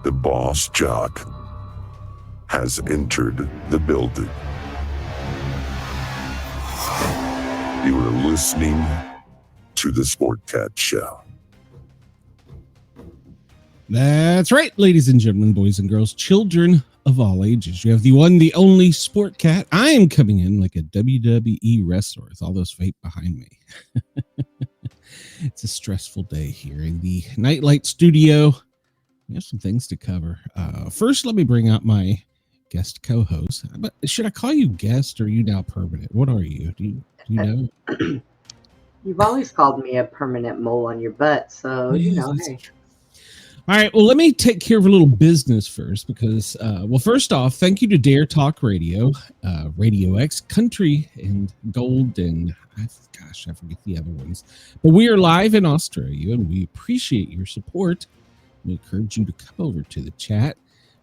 The boss jock has entered the building. You are listening to the Sportcat Show. That's right, ladies and gentlemen, boys and girls, children of all ages. You have the one, the only Sportcat. I am coming in like a WWE wrestler with all those feet behind me. It's a stressful day here in the Nightlight studio. We have some things to cover. First, let me bring out my guest co-host. But should I call you guest or are you now permanent? What are you? Do you know? You've always called me a permanent mole on your butt, so you know. Hey. All right, well, let me take care of a little business first because, first off, thank you to Dare Talk Radio, Radio X, Country, and Gold, and I forget the other ones. But we are live in Australia, and we appreciate your support. We encourage you to come over to the chat.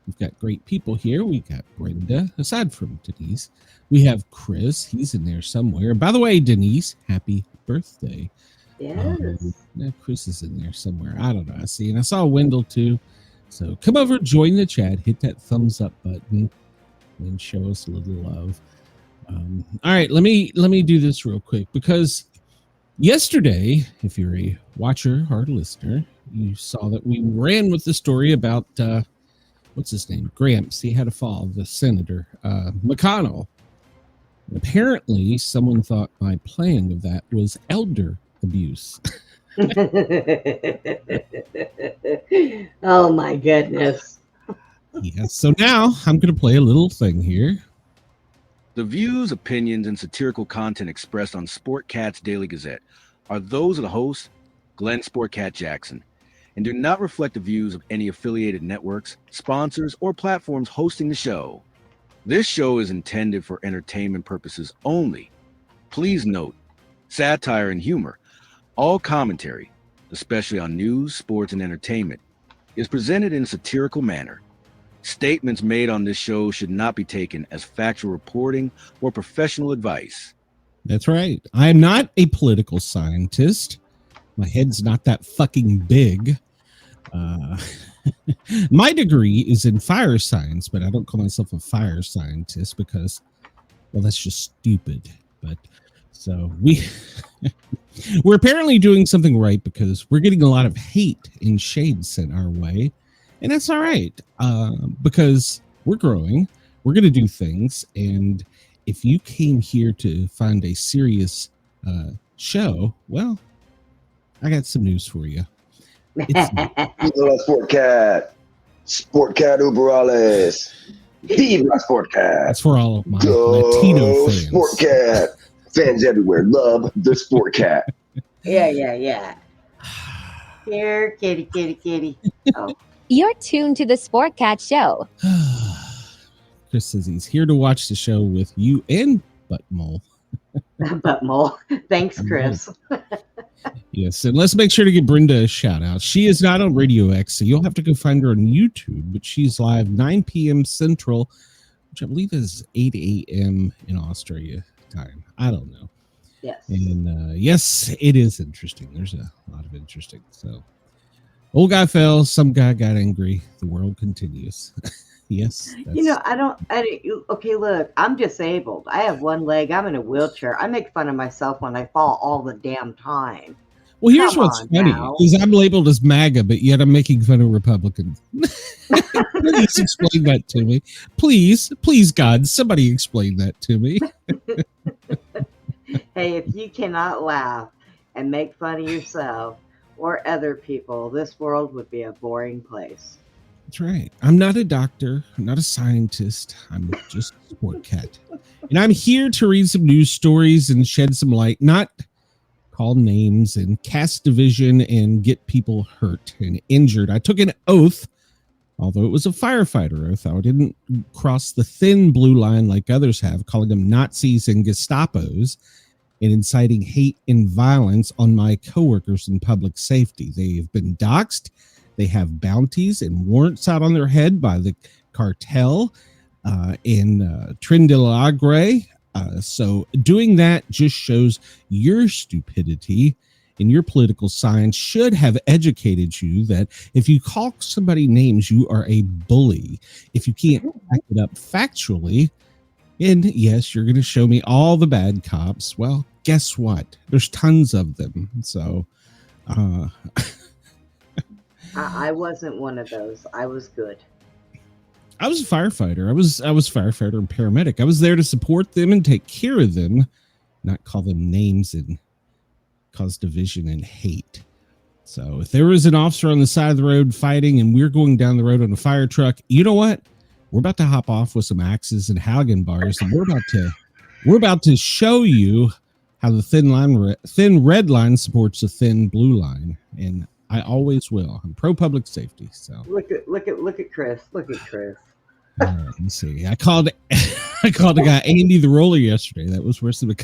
We've got great people here. We got Brenda, aside from Denise. We have Chris. He's in there somewhere. By the way, Denise, happy birthday. Yes. Chris is in there somewhere. I don't know. I see. And I saw Wendell too. So come over, join the chat, hit that thumbs up button, and show us a little love. All right, let me do this real quick because yesterday, if you're a watcher or a listener, you saw that we ran with the story about what's his name? Gramps. He had a fall, the senator, McConnell. And apparently, someone thought my playing of that was elder abuse. Oh my goodness. Yes. So now I'm going to play a little thing here. The views, opinions, and satirical content expressed on Sportcat's Daily Gazette are those of the host, Glenn Sportcat Jackson, and do not reflect the views of any affiliated networks, sponsors, or platforms hosting the show. This show is intended for entertainment purposes only. Please note, satire and humor, all commentary, especially on news, sports, and entertainment, is presented in a satirical manner. Statements made on this show should not be taken as factual reporting or professional advice. That's right. I am not a political scientist. My head's not that fucking big. My degree is in fire science, but I don't call myself a fire scientist because, well, that's just stupid. But so we're apparently doing something right because we're getting a lot of hate and shade sent our way. And that's all right, because we're growing. We're going to do things. And if you came here to find a serious show, well, I got some news for you. Sportcat Uberales. Viva Sportcat. That's for all of my Latino fans. Sportcat. Fans everywhere love the Sportcat. Yeah. Here, kitty. Oh. You're tuned to the Sportcat Show. Chris says he's here to watch the show with you and Buttmole. Buttmole. Thanks, Chris. Yes, and let's make sure to give Brenda a shout out. She is not on Radio X, so you'll have to go find her on YouTube, but she's live 9 p.m. Central, which I believe is 8 a.m. in Australia time. I don't know. Yes. And yes, it is interesting. There's a lot of interesting. So, old guy fell, some guy got angry. The world continues. Yes. You know, okay, look, I'm disabled. I have one leg. I'm in a wheelchair. I make fun of myself when I fall all the damn time. Well, here's what's funny is I'm labeled as MAGA, but yet I'm making fun of Republicans. Please explain that to me. Please, God, somebody explain that to me. Hey, if you cannot laugh and make fun of yourself or other people, this world would be a boring place. That's right. I'm not a doctor. I'm not a scientist. I'm just a Sportcat. And I'm here to read some news stories and shed some light, not call names and cast division and get people hurt and injured. I took an oath, although it was a firefighter oath. I didn't cross the thin blue line like others have, calling them Nazis and Gestapos and inciting hate and violence on my coworkers in public safety. They have been doxxed. They have bounties and warrants out on their head by the cartel in Trinidad. So doing that just shows your stupidity in your political science should have educated you that if you call somebody names, you are a bully. If you can't back it up factually, and yes, you're going to show me all the bad cops. Well, guess what? There's tons of them. So, I wasn't one of those. I was good. I was a firefighter. I was firefighter and paramedic. I was there to support them and take care of them, not call them names and cause division and hate. So if there was an officer on the side of the road fighting and we're going down the road on a fire truck, you know what? We're about to hop off with some axes and Halligan bars, and we're about to show you how the thin red line supports the thin blue line, and I always will. I'm pro public safety. So Look at Chris. Look at Chris. all right, let's see. I called the guy Andy the Roller yesterday. That was worse than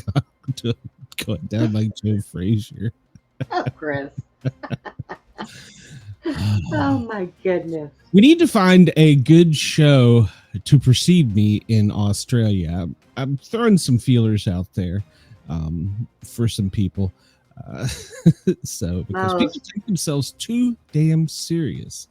going down like Joe Frazier. Oh, Chris. Oh my goodness. We need to find a good show to precede me in Australia. I'm throwing some feelers out there for some people. So because people take themselves too damn serious.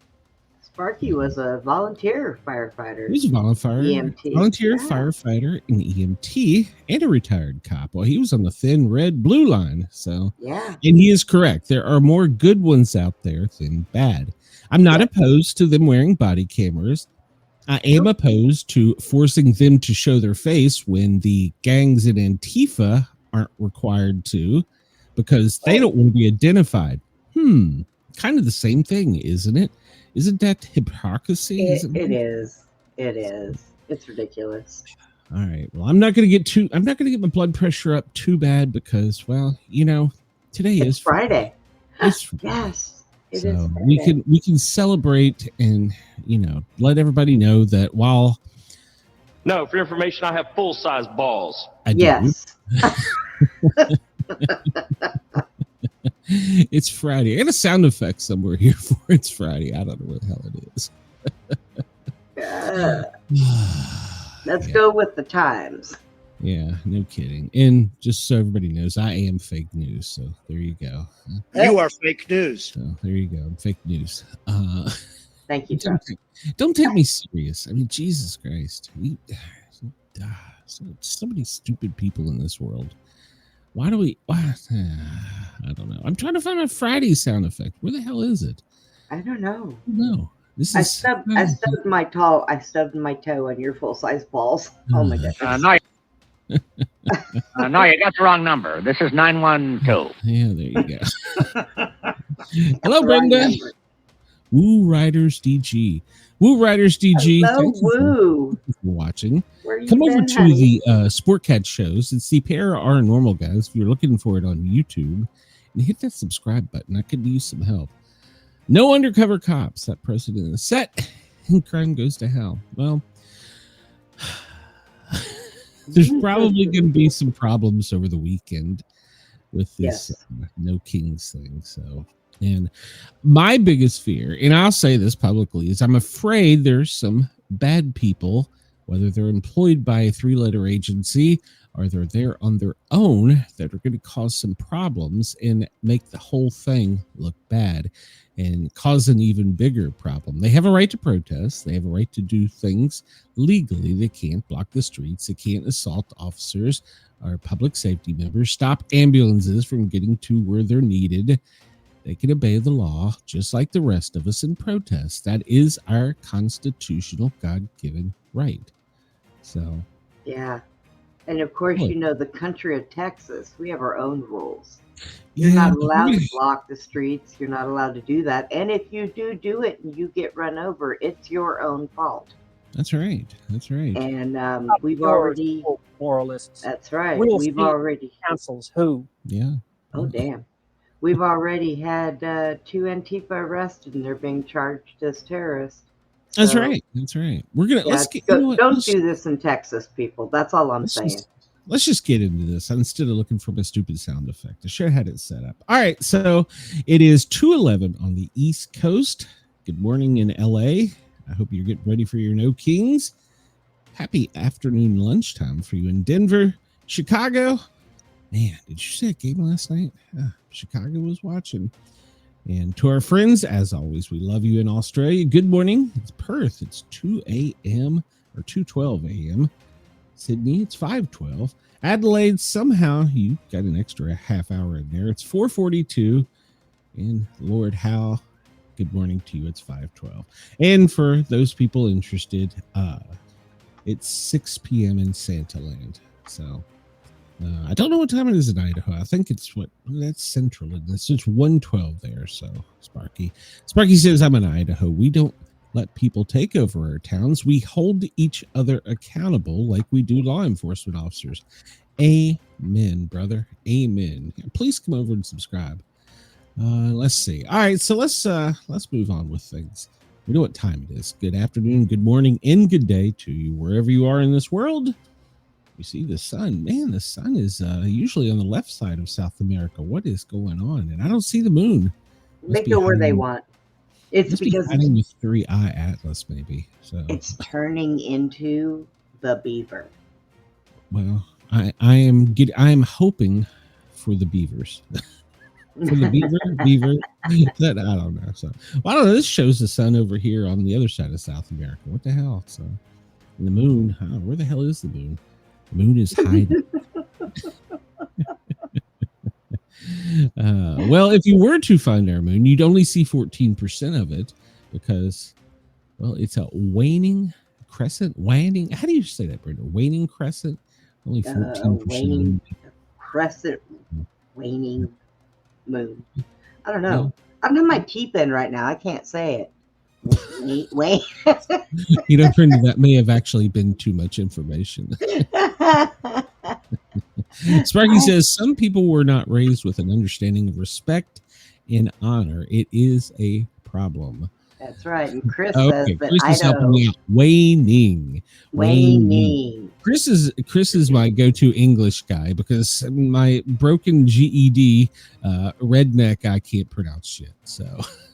Sparky was a volunteer firefighter. He was a volunteer EMT. Firefighter, an EMT, and a retired cop. Well, he was on the thin red blue line. So Yeah. and he is correct. There are more good ones out there than bad. I'm not opposed to them wearing body cameras. I am opposed to forcing them to show their face when the gangs in Antifa aren't required to, because they don't want to be identified. Kind of the same thing, isn't it? Isn't that hypocrisy? It is. It's ridiculous. All right. Well, I'm not going to get my blood pressure up too bad because, well, today is Friday. It's Friday. Yes. It So is we can celebrate and let everybody know that while No, for your information, I have full-size balls. I do, Yes. it's Friday. I got a sound effect somewhere here for it's Friday. I don't know what the hell it is. Let's go with the times. Yeah, no kidding. And just so everybody knows, I am fake news. So there you go. You are fake news. So there you go. I'm fake news. Thank you, Don't take me serious. I mean, Jesus Christ. So many stupid people in this world. Why? I don't know. I'm trying to find my Friday sound effect. Where the hell is it? I don't know. No. This is I stubbed my toe on your full size balls. Oh my goodness. No, you got the wrong number. This is 912. Yeah, there you go. Hello, Brenda. Woo Riders DG. Woo Riders DG. Hello, Woo. Thank you for watching. Where you Come over been, to honey? the Sportcat shows. It's the Pair Are Normal guys. If you're looking for it on YouTube, and hit that subscribe button. I could use some help. No undercover cops. That precedent is set, and crime goes to hell. Well, there's probably going to be some problems over the weekend with this No Kings thing. So, and my biggest fear, and I'll say this publicly, is I'm afraid there's some bad people, whether they're employed by a 3-letter agency or they're there on their own, that are going to cause some problems and make the whole thing look bad and cause an even bigger problem. They have a right to protest. They have a right to do things legally. They can't block the streets. They can't assault officers or public safety members, stop ambulances from getting to where they're needed. They can obey the law just like the rest of us and protest. That is our constitutional God-given right. So, Yeah. And of course, the country of Texas, we have our own rules. You're not allowed to block the streets. You're not allowed to do that. And if you do it and you get run over, it's your own fault. That's right. That's right. And we've already moralists. That's right. We've already cancels who? Yeah. Oh damn. We've already had 2 Antifa arrested and they're being charged as terrorists. So, that's right. That's right. We're gonna don't do this in Texas, people. That's all I'm saying. Let's just get into this instead of looking for my stupid sound effect. I should have had it set up. All right, so it is 2:11 on the East Coast. Good morning in LA. I hope you're getting ready for your No Kings. Happy afternoon lunchtime for you in Denver, Chicago, Man, did you see that game last night? Chicago was watching. And to our friends, as always, we love you in Australia. Good morning. It's Perth. It's 2 a.m. or 2:12 a.m. Sydney, it's 5:12. Adelaide, somehow you got an extra half hour in there. It's 4:42. And Lord Howe, good morning to you. It's 5:12. And for those people interested, it's 6 p.m. in Santaland. So I don't know what time it is in Idaho. I think it's that's central. And it's 1:12 there. So Sparky says, I'm in Idaho. We don't let people take over our towns. We hold each other accountable like we do law enforcement officers. Amen, brother. Amen. Please come over and subscribe. Let's see. All right, so let's move on with things. We know what time it is. Good afternoon, good morning, and good day to you wherever you are in this world. You see the sun. Man, the sun is usually on the left side of South America. What is going on? And I don't see the moon. They go where they want. It's because hiding the 3-eye atlas, maybe. So it's turning into the beaver. Well, I am hoping for the beavers. For the beaver. That I don't know. So I don't know. This shows the sun over here on the other side of South America. What the hell? So and the moon. Where the hell is the moon? The moon is hiding. Well, if you were to find our moon, you'd only see 14% of it because, well, it's a waning crescent. Waning. How do you say that, Brenda? Waning crescent. Only 14%. Waning crescent. Waning moon. I don't know. I don't have my teeth in right now. I can't say it. Wait. You know, Brenda, that may have actually been too much information. Sparky says some people were not raised with an understanding of respect and honor. It is a problem. That's right. And Chris says that Chris is helping me out. Waning. Chris is my go-to English guy because my broken GED redneck, I can't pronounce shit. So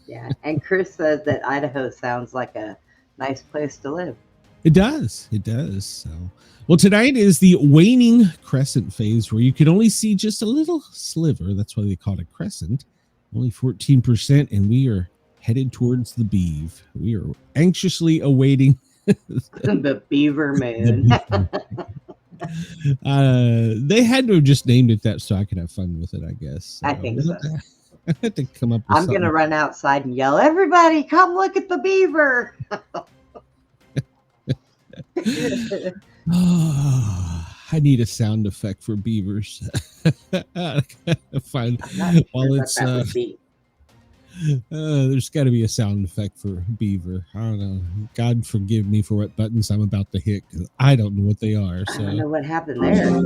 yeah, and Chris says that Idaho sounds like a nice place to live. It does. So, well, tonight is the waning crescent phase where you can only see just a little sliver. That's why they call it a crescent. Only 14%, and we are headed towards the beeve. We are anxiously awaiting the beaver moon. They had to have just named it that so I could have fun with it, I guess. So I think so. I had to come up with I'm going to run outside and yell, everybody, come look at the beaver. I need a sound effect for beavers. Find while it's there's got to be a sound effect for beaver. I don't know. God forgive me for what buttons I'm about to hit because I don't know what they are. So. I don't know what happened there.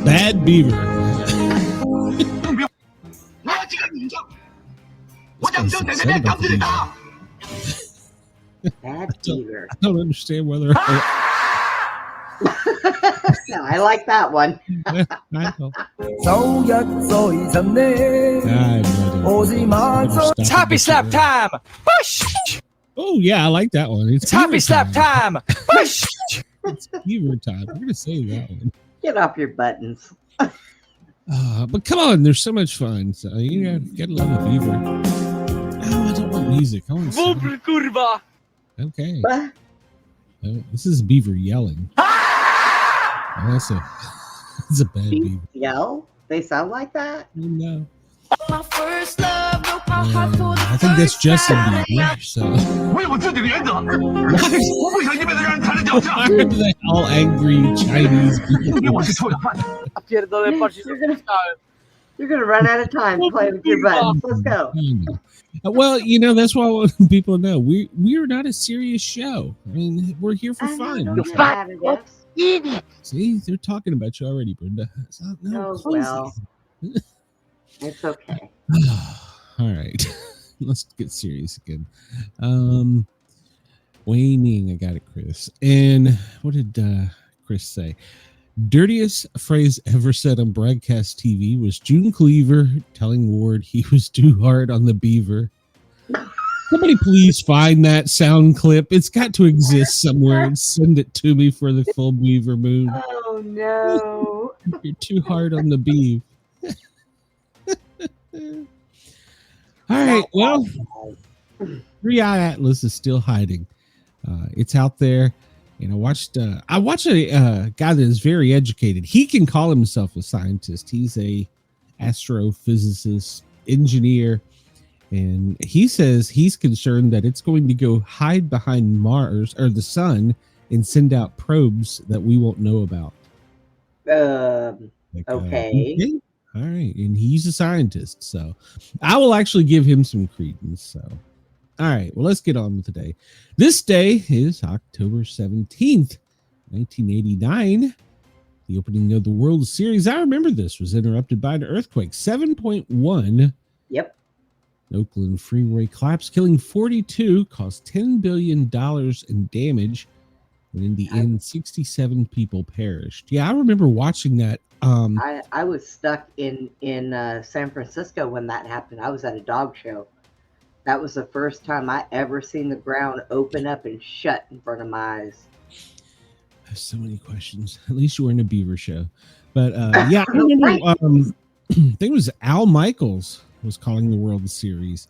Bad beaver. Bad beaver. I don't understand whether. No, I like that one. Happy slap time. Push. Oh yeah, I like that one. It's happy slap time. Push. It's beaver time. We're gonna say that one. Get off your buttons. But come on, there's so much fun. So you gotta love the beaver. Oh, I don't want music. I want to. Okay. This is beaver yelling. That's a bad beaver. Yell? They sound like that? No. I think that's Justin Bieber. So. Why are they all angry Chinese people? You're gonna run out of time playing with your buttons. Let's go. Well, that's why people know we are not a serious show. I mean, we're here for fun. See, they're talking about you already, Brenda. Well, it's okay. All right, let's get serious again. Waning, I got it, Chris. And what did Chris say? Dirtiest phrase ever said on broadcast TV was June Cleaver telling Ward he was too hard on the beaver. Somebody please find that sound clip. It's got to exist somewhere and send it to me for the full beaver moon. Oh Oh no! You're too hard on the beef. All right. Well, 3-Eye Atlas is still hiding. It's out there. And I watched a guy that is very educated. He can call himself a scientist. He's a astrophysicist, engineer, and he says he's concerned that it's going to go hide behind Mars or the sun and send out probes that we won't know about. Okay. All right. And he's a scientist, so I will actually give him some credence. So, all right. Well, let's get on with today. This day is October 17th, 1989. The opening of the World Series, I remember this, was interrupted by an earthquake. 7.1. Yep. Oakland freeway collapse, killing 42, caused $10 billion in damage. And in the end, 67 people perished. Yeah, I remember watching that. I was stuck in San Francisco when that happened. I was at a dog show. That was the first time I ever seen the ground open up and shut in front of my eyes. I have so many questions. At least you were in a beaver show. But yeah, I remember, I think it was Al Michaels was calling the World Series.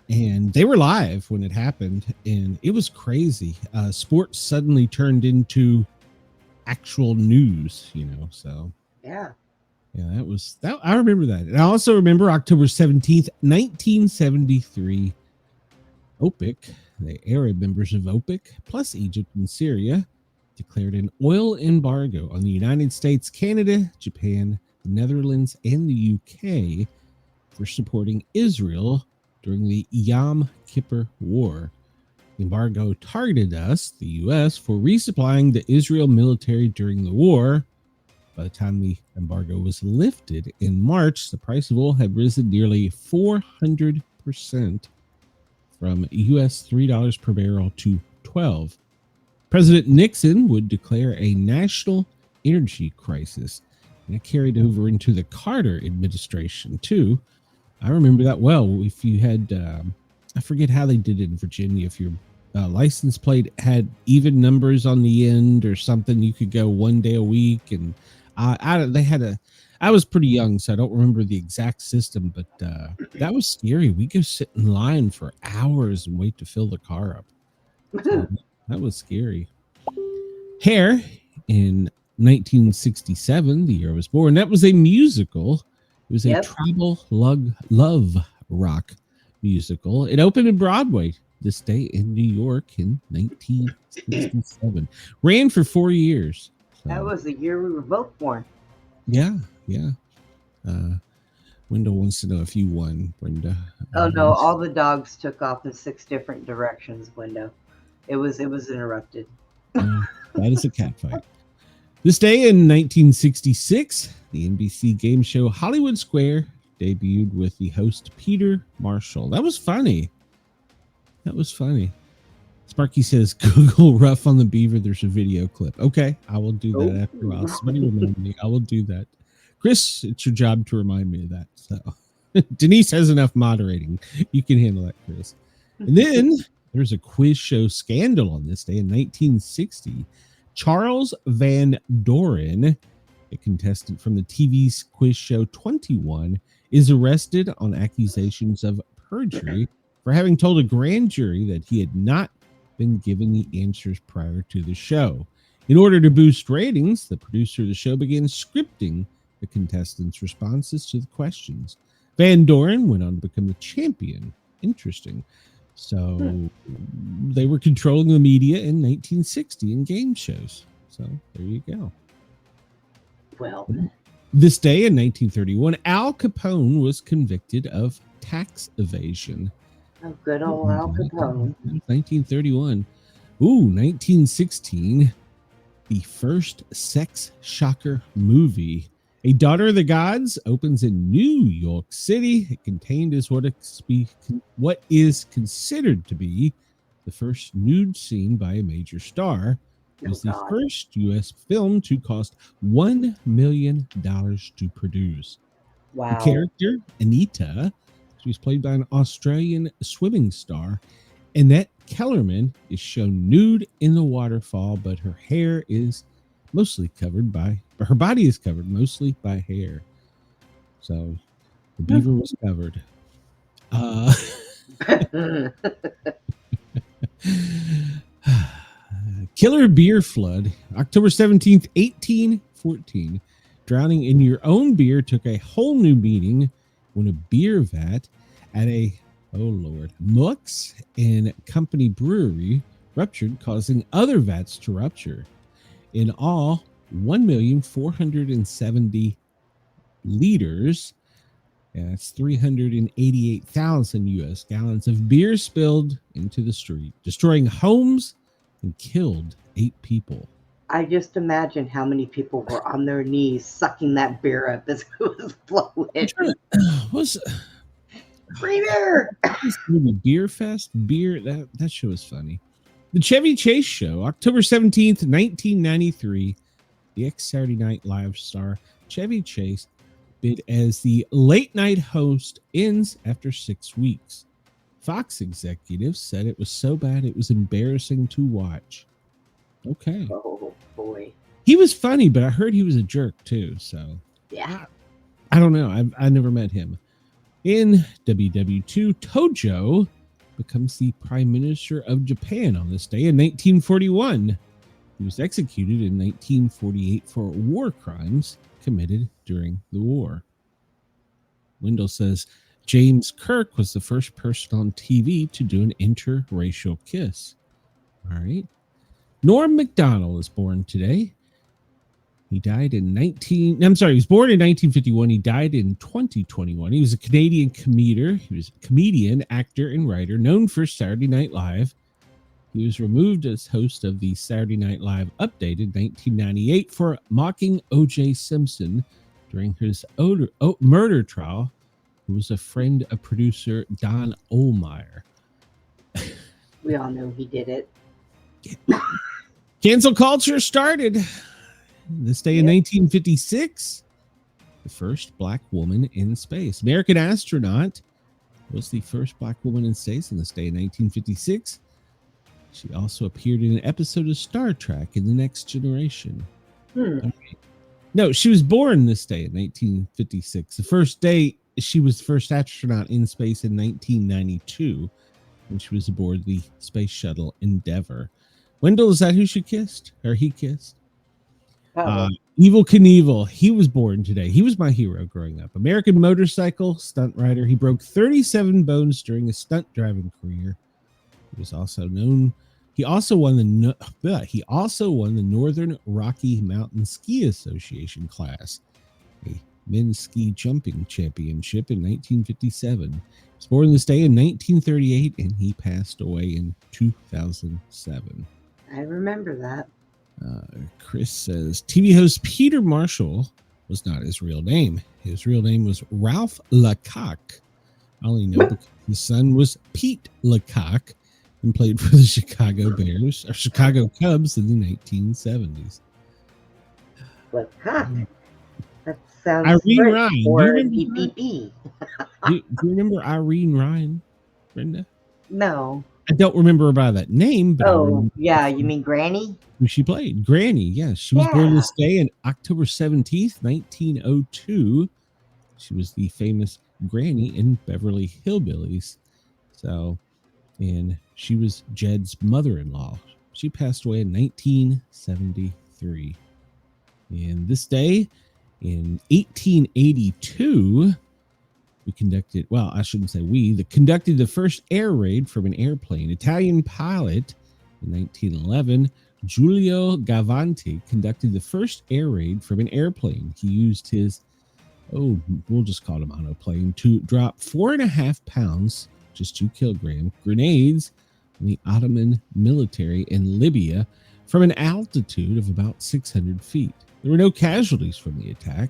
And they were live when it happened. And it was crazy. Sports suddenly turned into actual news, so. Yeah. Yeah, that was that. I remember that. And I also remember October 17th, 1973. OPEC, the Arab members of OPEC, plus Egypt and Syria, declared an oil embargo on the United States, Canada, Japan, the Netherlands, and the UK for supporting Israel during the Yom Kippur War. The embargo targeted us, the U.S., for resupplying the Israel military during the war. By the time the embargo was lifted in March, the price of oil had risen nearly 400% from U.S. $3 per barrel to $12. President Nixon would declare a national energy crisis, and it carried over into the Carter administration, too. I remember that well. If you had, I forget how they did it in Virginia, if your license plate had even numbers on the end or something, you could go one day a week, and I was pretty young, so I don't remember the exact system, but that was scary. We could sit in line for hours and wait to fill the car up. So that was scary. Hair in 1967, the year I was born. That was a musical. It was a tribal love rock musical. It opened in Broadway this day in New York in 1967. Ran for 4 years. So. That was the year we were both born. Yeah. Wendell wants to know if you won, Brenda. Oh no, all the dogs took off in 6 different directions, Wendell. It was interrupted. That is a cat fight. This day in 1966, the NBC game show Hollywood Square debuted with the host Peter Marshall. That was funny. Sparky says, Google rough on the beaver. There's a video clip. Okay, I will do that after a while. Somebody remind me. I will do that. Chris, it's your job to remind me of that. So Denise has enough moderating. You can handle that, Chris. And then there's a quiz show scandal on this day in 1960. Charles Van Doren, a contestant from the TV's quiz show 21, is arrested on accusations of perjury for having told a grand jury that he had not been given the answers prior to the show. In order to boost ratings, the producer of the show began scripting the contestants' responses to the questions. Van Doren went on to become the champion. Interesting. So they were controlling the media in 1960 in game shows. So there you go. Well, this day in 1931, Al Capone was convicted of tax evasion. Oh, good old Al Capone. 1931. Ooh, 1916. The first sex shocker movie. A Daughter of the Gods opens in New York City. It contained what is considered to be the first nude scene by a major star. It was the first U.S. film to cost $1 million to produce. Wow. The character, Anita, she was played by an Australian swimming star. Annette Kellerman is shown nude in the waterfall, but her hair is mostly covered by, her body is covered mostly by hair. So the beaver was covered. Killer beer flood, October 17th, 1814. Drowning in your own beer took a whole new meaning when a beer vat at a, Mux and Company brewery ruptured, causing other vats to rupture. In all, 1,470 liters, that's 388,000 U.S. gallons of beer spilled into the street, destroying homes and killed 8 people. I just imagine how many people were on their knees sucking that beer up as it was flowing. Free beer! Beer Fest? Beer, that show was funny. The Chevy Chase Show, October 17th, 1993. The ex-Saturday Night Live star Chevy Chase bid as the late night host ends after 6 weeks. Fox executives said it was so bad it was embarrassing to watch. Okay. Oh, boy. He was funny, but I heard he was a jerk too, so. Yeah. I don't know. I never met him. In WW2, Tojo becomes the Prime Minister of Japan on this day in 1941. He was executed in 1948 for war crimes committed during the war. Wendell says James Kirk was the first person on TV to do an interracial kiss. All right. Norm Macdonald is born today. He died in he was born in 1951. He died in 2021. He was a Canadian comedian. He was a comedian, actor, and writer known for Saturday Night Live. He was removed as host of the Saturday Night Live Update in 1998 for mocking O.J. Simpson during his murder trial, who was a friend of producer Don Ohlmeyer. We all know he did it. Cancel culture started this day in 1956. The first black woman in space. American astronaut was the first black woman in space on this day in 1956. She also appeared in an episode of Star Trek in The Next Generation. Okay. No, she was born this day in 1956. The first day, she was the first astronaut in space in 1992 when she was aboard the space shuttle Endeavour. Wendell, is that who she kissed? Or he kissed? Evel Knievel, he was born today. He was my hero growing up. American motorcycle stunt rider. He broke 37 bones during his stunt driving career. He was also known. He also won the Northern Rocky Mountain Ski Association class, a men's ski jumping championship in 1957. He was born this day in 1938, and he passed away in 2007. I remember that. Chris says TV host Peter Marshall was not his real name. His real name was Ralph Lecoq. I only know because his son was Pete Lecoq and played for the Chicago Bears or Chicago Cubs in the 1970s. Lecoq. That sounds Irene great. Ryan. Or Do BBB. you remember Irene Ryan, Brenda? No. I don't remember her by that name, but yeah, you mean Granny? Who she played. Granny, yes. She was born this day on October 17th, 1902. She was the famous Granny in Beverly Hillbillies. So, and she was Jed's mother-in-law. She passed away in 1973. And this day, in 1882, conducted the first air raid from an airplane. Italian pilot in 1911, Giulio Gavanti, conducted the first air raid from an airplane. He used his, we'll just call it a monoplane, to drop 4.5 pounds, just 2 kilograms, grenades on the Ottoman military in Libya from an altitude of about 600 feet. There were no casualties from the attack.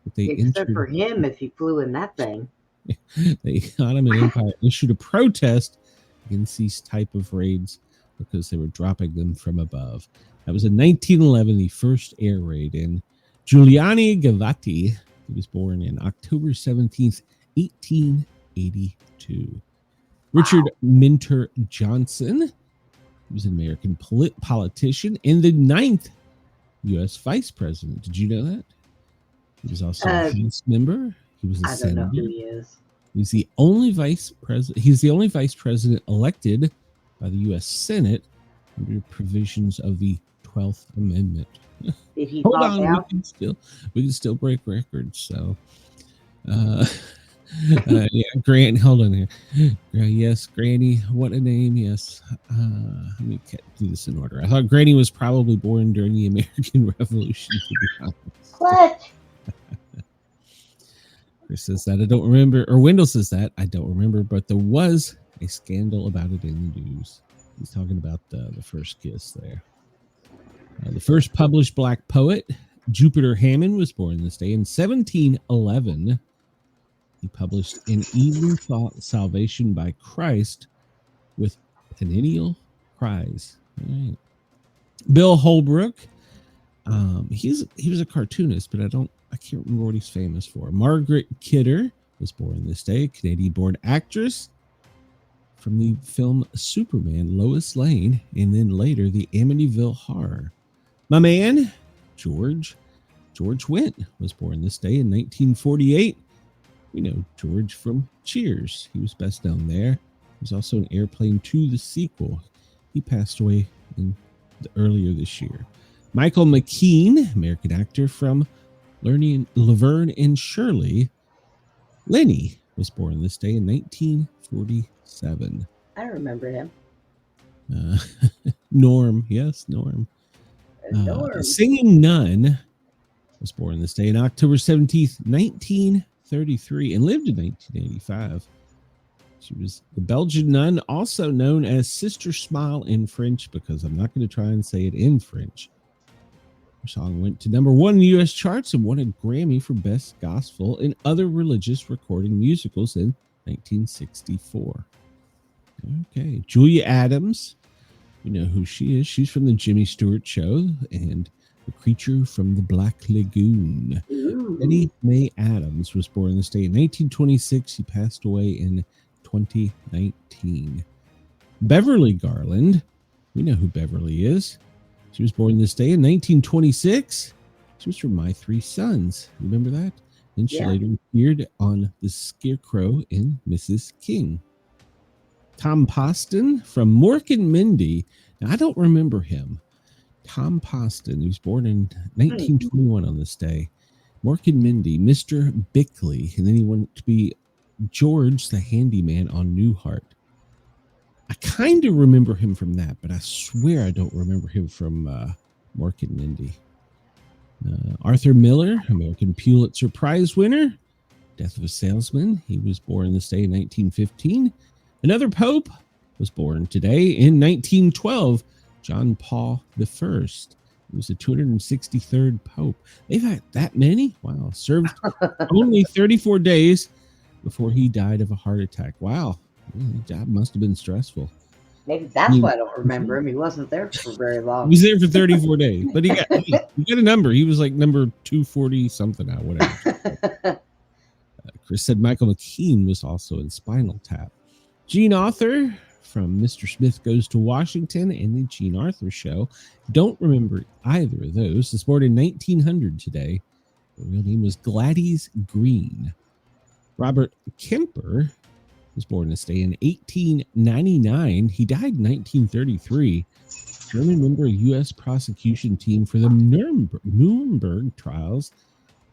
But except for him if he flew in that thing. The Ottoman Empire issued a protest against these type of raids because they were dropping them from above. That was in 1911, the first air raid in Giuliani Gavati. He was born in October 17th, 1882. Richard Minter Johnson. He was an American politician and the 9th U.S. vice president. Did you know that? He was also a House member. He was a I senator. don't know who he is. He's the only vice president. He's the only vice president elected by the U.S. Senate under provisions of the 12th Amendment. Did he Hold fall on, down? we can still break records. So, yeah, Grant, hold on here. Yes, Granny, what a name. Yes. Let me do this in order. I thought Granny was probably born during the American Revolution, to be honest. What? Chris says that I don't remember, or Wendell says that I don't remember, but there was a scandal about it in the news. He's talking about the first kiss there. The first published black poet, Jupiter Hammond, was born this day in 1711. He published An Even Thought Salvation by Christ with perennial cries. All right. Bill Holbrook. He was a cartoonist, but I can't remember what he's famous for. Margaret Kidder was born this day, Canadian-born actress from the film Superman, Lois Lane, and then later the Amityville Horror. My man, George Wendt, was born this day in 1948. We know George from Cheers. He was best known there. He was also in Airplane 2, the sequel. He passed away earlier this year. Michael McKean, American actor from Laverne and Shirley. Lenny was born this day in 1947. I remember him. Norm, yes, Norm. Norm. Singing Nun was born this day in October 17th, 1933, and lived in 1985. She was the Belgian nun, also known as Sister Smile in French, because I'm not going to try and say it in French. Her song went to number 1 in the U.S. charts and won a Grammy for Best Gospel and Other Religious Recording Musicals in 1964. Okay, Julia Adams. We know who she is. She's from the Jimmy Stewart Show and The Creature from the Black Lagoon. Betty Mae Adams was born this day in 1926. She passed away in 2019. Beverly Garland. We know who Beverly is. She was born this day in 1926. She was from My Three Sons. Remember that? And she later appeared on The Scarecrow in Mrs. King. Tom Poston from Mork and Mindy. Now, I don't remember him. Tom Poston, he was born in 1921 on this day. Mork and Mindy, Mr. Bickley, and then he went to be George the handyman on Newhart. I kind of remember him from that, but I swear I don't remember him from Mork and Mindy. Arthur Miller, American Pulitzer Prize winner, Death of a Salesman. He was born this day in 1915. Another pope was born today in 1912, John Paul I. He was the 263rd pope. They've had that many? Wow. Served only 34 days before he died of a heart attack. Wow. The job must have been stressful. Maybe that's why I don't remember him. He wasn't there for very long. He was there for 34 days, but he got a number. He was like number 240 something now, whatever. Chris said Michael McKean was also in Spinal Tap. Gene Arthur from Mr. Smith Goes to Washington and the Gene Arthur Show. Don't remember either of those. Was born in 1900 today. Her real name was Gladys Green. Robert Kemper was born this day in 1899. He died in 1933. German member of U.S. prosecution team for the Nuremberg trials.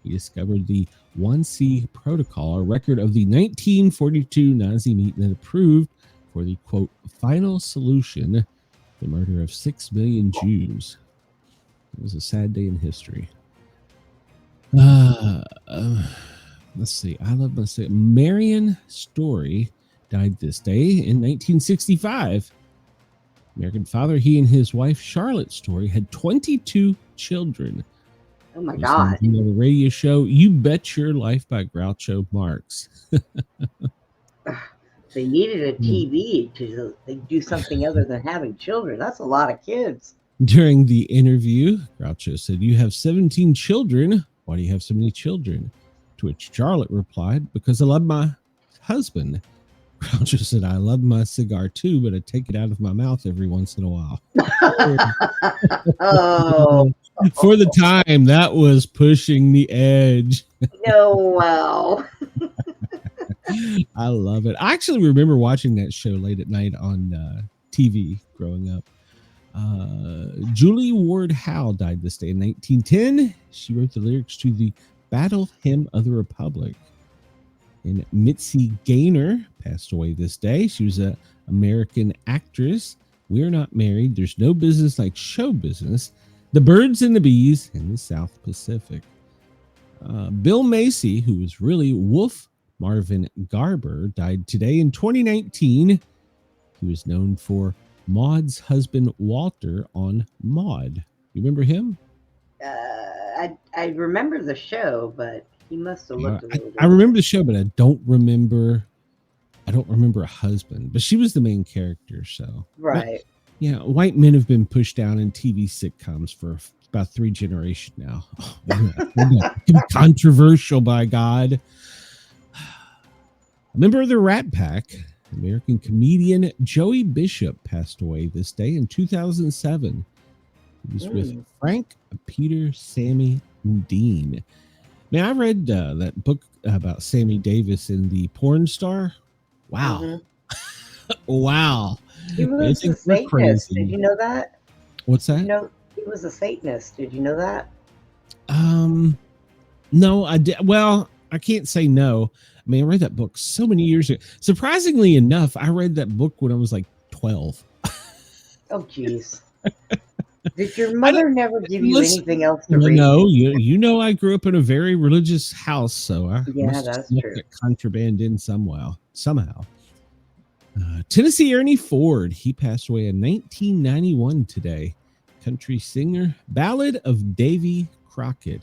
He discovered the 1C protocol, a record of the 1942 Nazi meeting that approved for the, quote, final solution, the murder of 6 million Jews. It was a sad day in history. Let's see. I love myself. Marion Story died this day in 1965. American father, he and his wife, Charlotte Story, had 22 children. Oh, my God. On the radio show, You Bet Your Life by Groucho Marx. They needed a TV to do something other than having children. That's a lot of kids. During the interview, Groucho said, "You have 17 children. Why do you have so many children?" To which Charlotte replied, "Because I love my husband." Groucho said, "I love my cigar too, but I take it out of my mouth every once in a while." Oh, For the time, that was pushing the edge. No, wow. I love it. I actually remember watching that show late at night on TV growing up. Julie Ward Howe died this day in 1910. She wrote the lyrics to the Battle Hymn of the Republic. And Mitzi Gaynor passed away this day. She was an American actress. We're Not Married. There's No Business Like Show Business. The Birds and the Bees in the South Pacific. Bill Macy, who was really Wolf Marvin Garber, died today in 2019. He was known for Maud's husband, Walter, on Maud. You remember him? I remember the show, but he must have looked a little I remember the show, but I don't remember a husband. But she was the main character, so. Right. But, yeah, white men have been pushed down in TV sitcoms for about 3 generations now. Oh, we're not controversial, by God. A member of the Rat Pack, American comedian Joey Bishop, passed away this day in 2007. He was with Frank, Peter, Sammy, and Dean. Man, I read that book about Sammy Davis and the porn star. Wow. Mm-hmm. Wow. He was a Satanist. Did you know that? What's that? You know, he was a Satanist. Did you know that? No, I did. Well, I can't say no. I mean, I read that book so many years ago. Surprisingly enough, I read that book when I was like 12. Oh, jeez. Did your mother never give you anything else to read? No, you know I grew up in a very religious house, so I must that's have true. that contraband in somehow. Tennessee Ernie Ford, he passed away in 1991 today. Country singer, Ballad of Davy Crockett,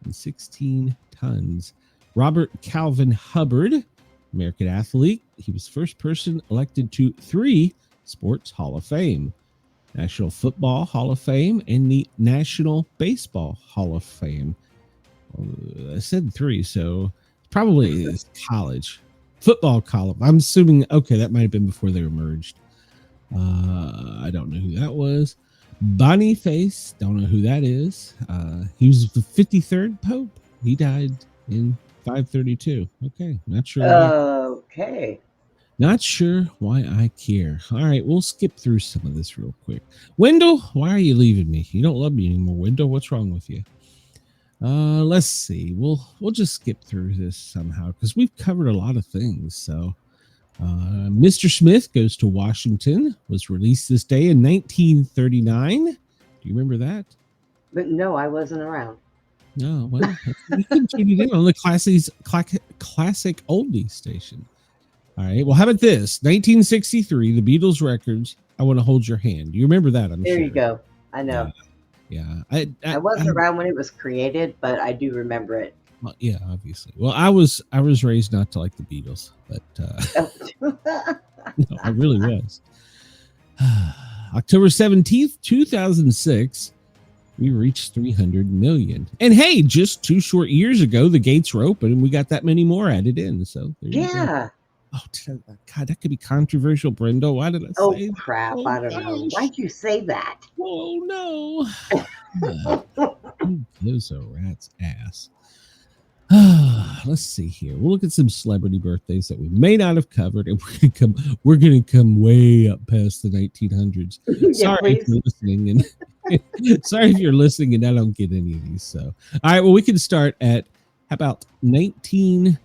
and 16 tons. Robert Calvin Hubbard, American athlete. He was the first person elected to 3 Sports Hall of Fame. National Football Hall of Fame and the National Baseball Hall of Fame. I said 3, so probably it's college. Football college. I'm assuming, okay, that might have been before they were merged. I don't know who that was. Boniface, don't know who that is. He was the 53rd Pope. He died in 532. Okay, not sure. Okay. Not sure why I care. All right, we'll skip through some of this real quick. Wendell, why are you leaving me? You don't love me anymore, Wendell. What's wrong with you? Let's see. We'll just skip through this somehow because we've covered a lot of things. So, Mr. Smith Goes to Washington was released this day in 1939. Do you remember that? But no, I wasn't around. No, well, we continued in on the classic oldie station. All right. Well, how about this? 1963, the Beatles records, I Want to Hold Your Hand. You remember that, I'm sure. There you go. I know. Yeah. I wasn't around when it was created, but I do remember it. Well, yeah, obviously. Well, I was raised not to like the Beatles, but no, I really was. October 17th, 2006, we reached 300 million. And hey, just 2 short years ago, the gates were open and we got that many more added in. So there you go. Oh, God, that could be controversial, Brenda. Why did I say that? Crap. I don't know. Why'd you say that? Oh, no. Who gives a rat's ass? Let's see here. We'll look at some celebrity birthdays that we may not have covered, and we're gonna come way up past the 1900s. Sorry if you're listening, and sorry if you're listening and I don't get any of these. So, all right. Well, we can start at how about 19.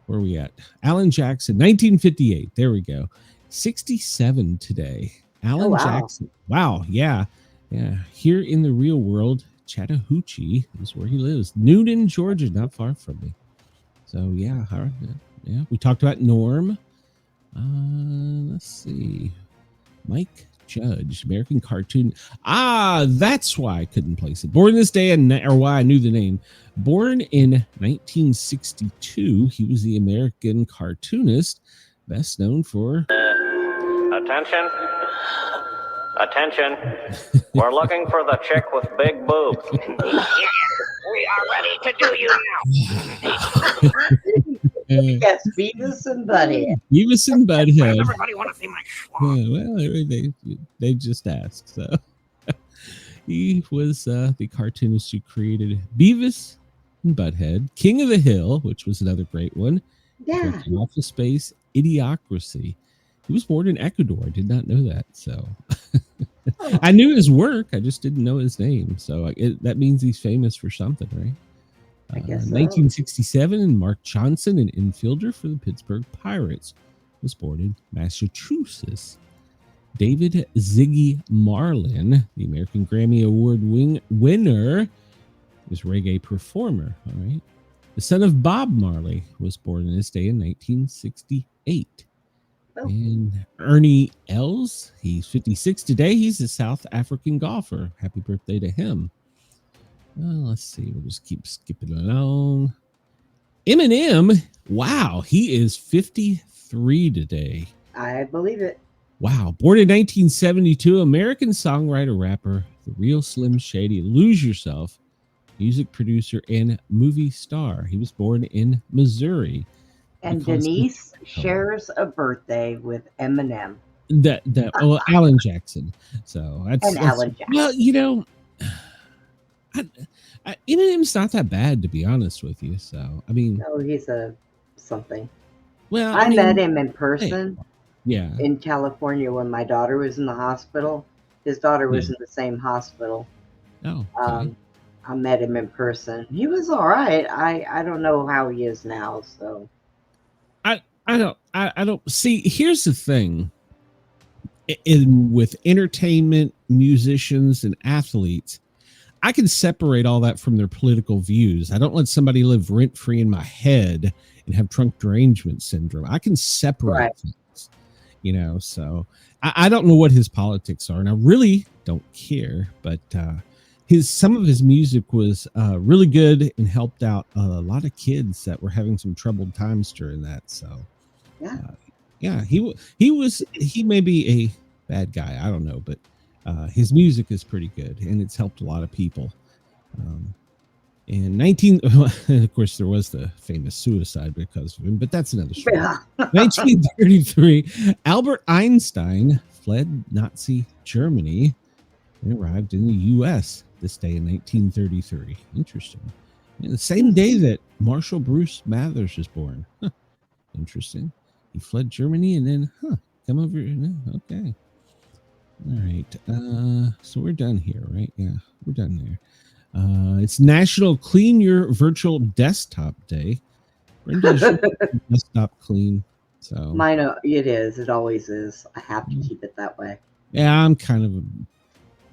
Where are we at? Alan Jackson, 1958. There we go. 67 today. Alan Jackson. Wow. Yeah. Yeah. Here in the real world, Chattahoochee is where he lives. Newton, Georgia, not far from me. So, yeah. All right. Yeah. We talked about Norm. Let's see. Mike Judge, American cartoon. That's why I couldn't place it. Born this day, or why I knew the name. Born in 1962, he was the American cartoonist, best known for... Attention. Attention. We're looking for the chick with big boobs. We are ready to do you now. Yes, Beavis and Butthead. Beavis and Butthead. Everybody want to see my Well, they just asked. So, He was the cartoonist who created Beavis and Butthead, King of the Hill, which was another great one. Yeah. Office Space, Idiocracy. He was born in Ecuador. I did not know that. So I knew his work. I just didn't know his name. So that means he's famous for something, right? I guess so. 1967, and Mark Johnson, an infielder for the Pittsburgh Pirates, was born in Massachusetts. David Ziggy Marlin, the American Grammy Award winner, was reggae performer. All right. The son of Bob Marley was born in this day in 1968. Oh. And Ernie Els, he's 56 today. He's a South African golfer. Happy birthday to him. Well, let's see. We'll just keep skipping along. Eminem, wow, he is 53 today. I believe it. Wow. Born in 1972, American songwriter, rapper, the real Slim Shady, Lose Yourself, music producer, and movie star. He was born in Missouri. And Denise shares a birthday with Eminem. Alan Jackson. So that's Alan Jackson. Well, you know, Eminem's not that bad, to be honest with you. So I mean, no, he's a something. Well, I met him in person. Yeah. In California when my daughter was in the hospital. His daughter was in the same hospital. Oh. Okay. I met him in person. He was all right. I don't know how he is now. So I don't see. Here's the thing. With entertainment, musicians, and athletes, I can separate all that from their political views. I don't let somebody live rent free in my head and have trunk derangement syndrome. I can separate things, you know. So I don't know what his politics are, and I really don't care. But some of his music was really good and helped out a lot of kids that were having some troubled times during that. So he may be a bad guy, I don't know, but his music is pretty good and it's helped a lot of people. Of course there was the famous suicide because of him, but that's another story. 1933, Albert Einstein fled Nazi Germany and arrived in the US this day in 1933. Interesting. And the same day that Marshall Bruce Mathers was born. Interesting. He fled Germany and then come over here. Okay. All right. So we're done here, right? Yeah, we're done there. It's National Clean Your Virtual Desktop Day. Brenda's desktop clean. So mine, it is. It always is. I have to keep it that way. Yeah, I'm kind of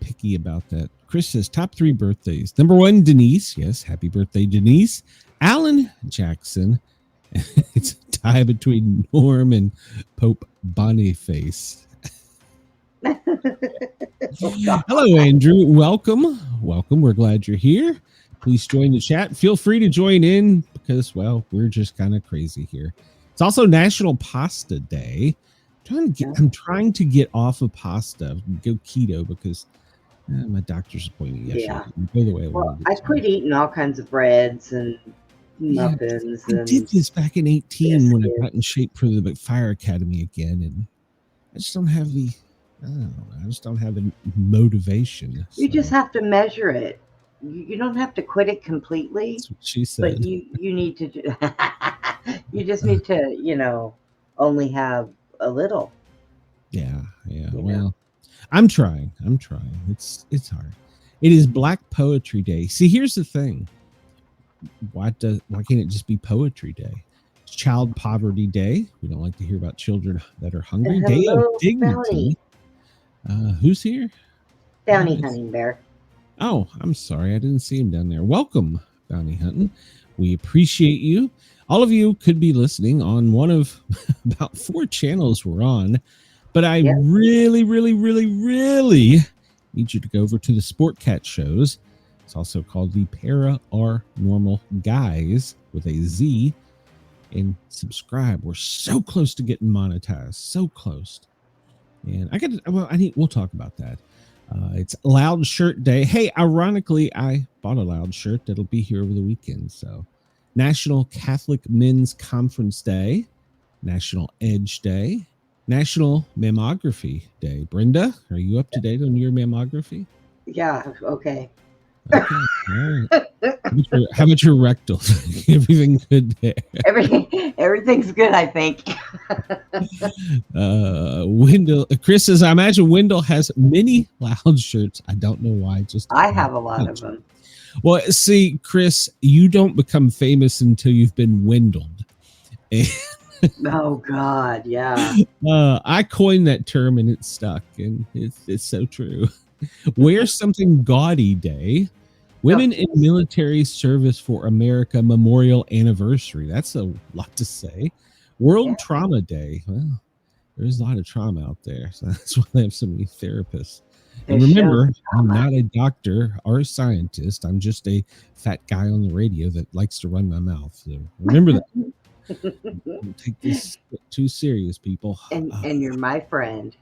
picky about that. Chris says top 3 birthdays. Number 1, Denise. Yes, happy birthday, Denise. Alan Jackson. It's a tie between Norm and Pope Boniface. Hello, Andrew. Welcome. We're glad you're here. Please join the chat. Feel free to join in because, well, we're just kind of crazy here. It's also National Pasta Day. I'm trying to get off of pasta, go keto because my doctor's appointment yesterday. Go the way I quit eating all kinds of breads and muffins. I did this back in 2018 when I got in shape for the Fire Academy again, and I just don't have the motivation. You just have to measure it. You don't have to quit it completely. That's what she said. But you need to. You just need to, only have a little. Yeah. Well, I'm trying. It's hard. It is Black Poetry Day. See, here's the thing. Why can't it just be Poetry Day? It's Child Poverty Day. We don't like to hear about children that are hungry. Day of Dignity. Who's here? Bounty Hunting Bear. Oh, I'm sorry. I didn't see him down there. Welcome, Bounty Hunting. We appreciate you. All of you could be listening on one of about 4 channels we're on, but I really, really, really, really need you to go over to the Sportcat shows. It's also called the Paranormal Guys with a Z, and subscribe. We're so close to getting monetized. So close. And we'll talk about that. It's Loud Shirt Day. Hey, ironically, I bought a Loud shirt that'll be here over the weekend. So National Catholic Men's Conference Day, National Edge Day, National Mammography Day. Brenda, are you up to date on your mammography? Yeah. Okay. Okay. All right. How about your rectal? Everything good there? Everything's good, I think. Wendell, Chris says, I imagine Wendell has many loud shirts. I don't know why. I have a lot of them. Well, see, Chris, you don't become famous until you've been Wendelled. Oh God, yeah. I coined that term and it stuck, and it's so true. Wear something gaudy day. Women in military service for America Memorial Anniversary. That's a lot to say. World Trauma Day. Well, there's a lot of trauma out there, so that's why they have so many therapists. And remember, I'm not a doctor or a scientist. I'm just a fat guy on the radio that likes to run my mouth. So remember that. Don't take this too serious, people. And you're my friend.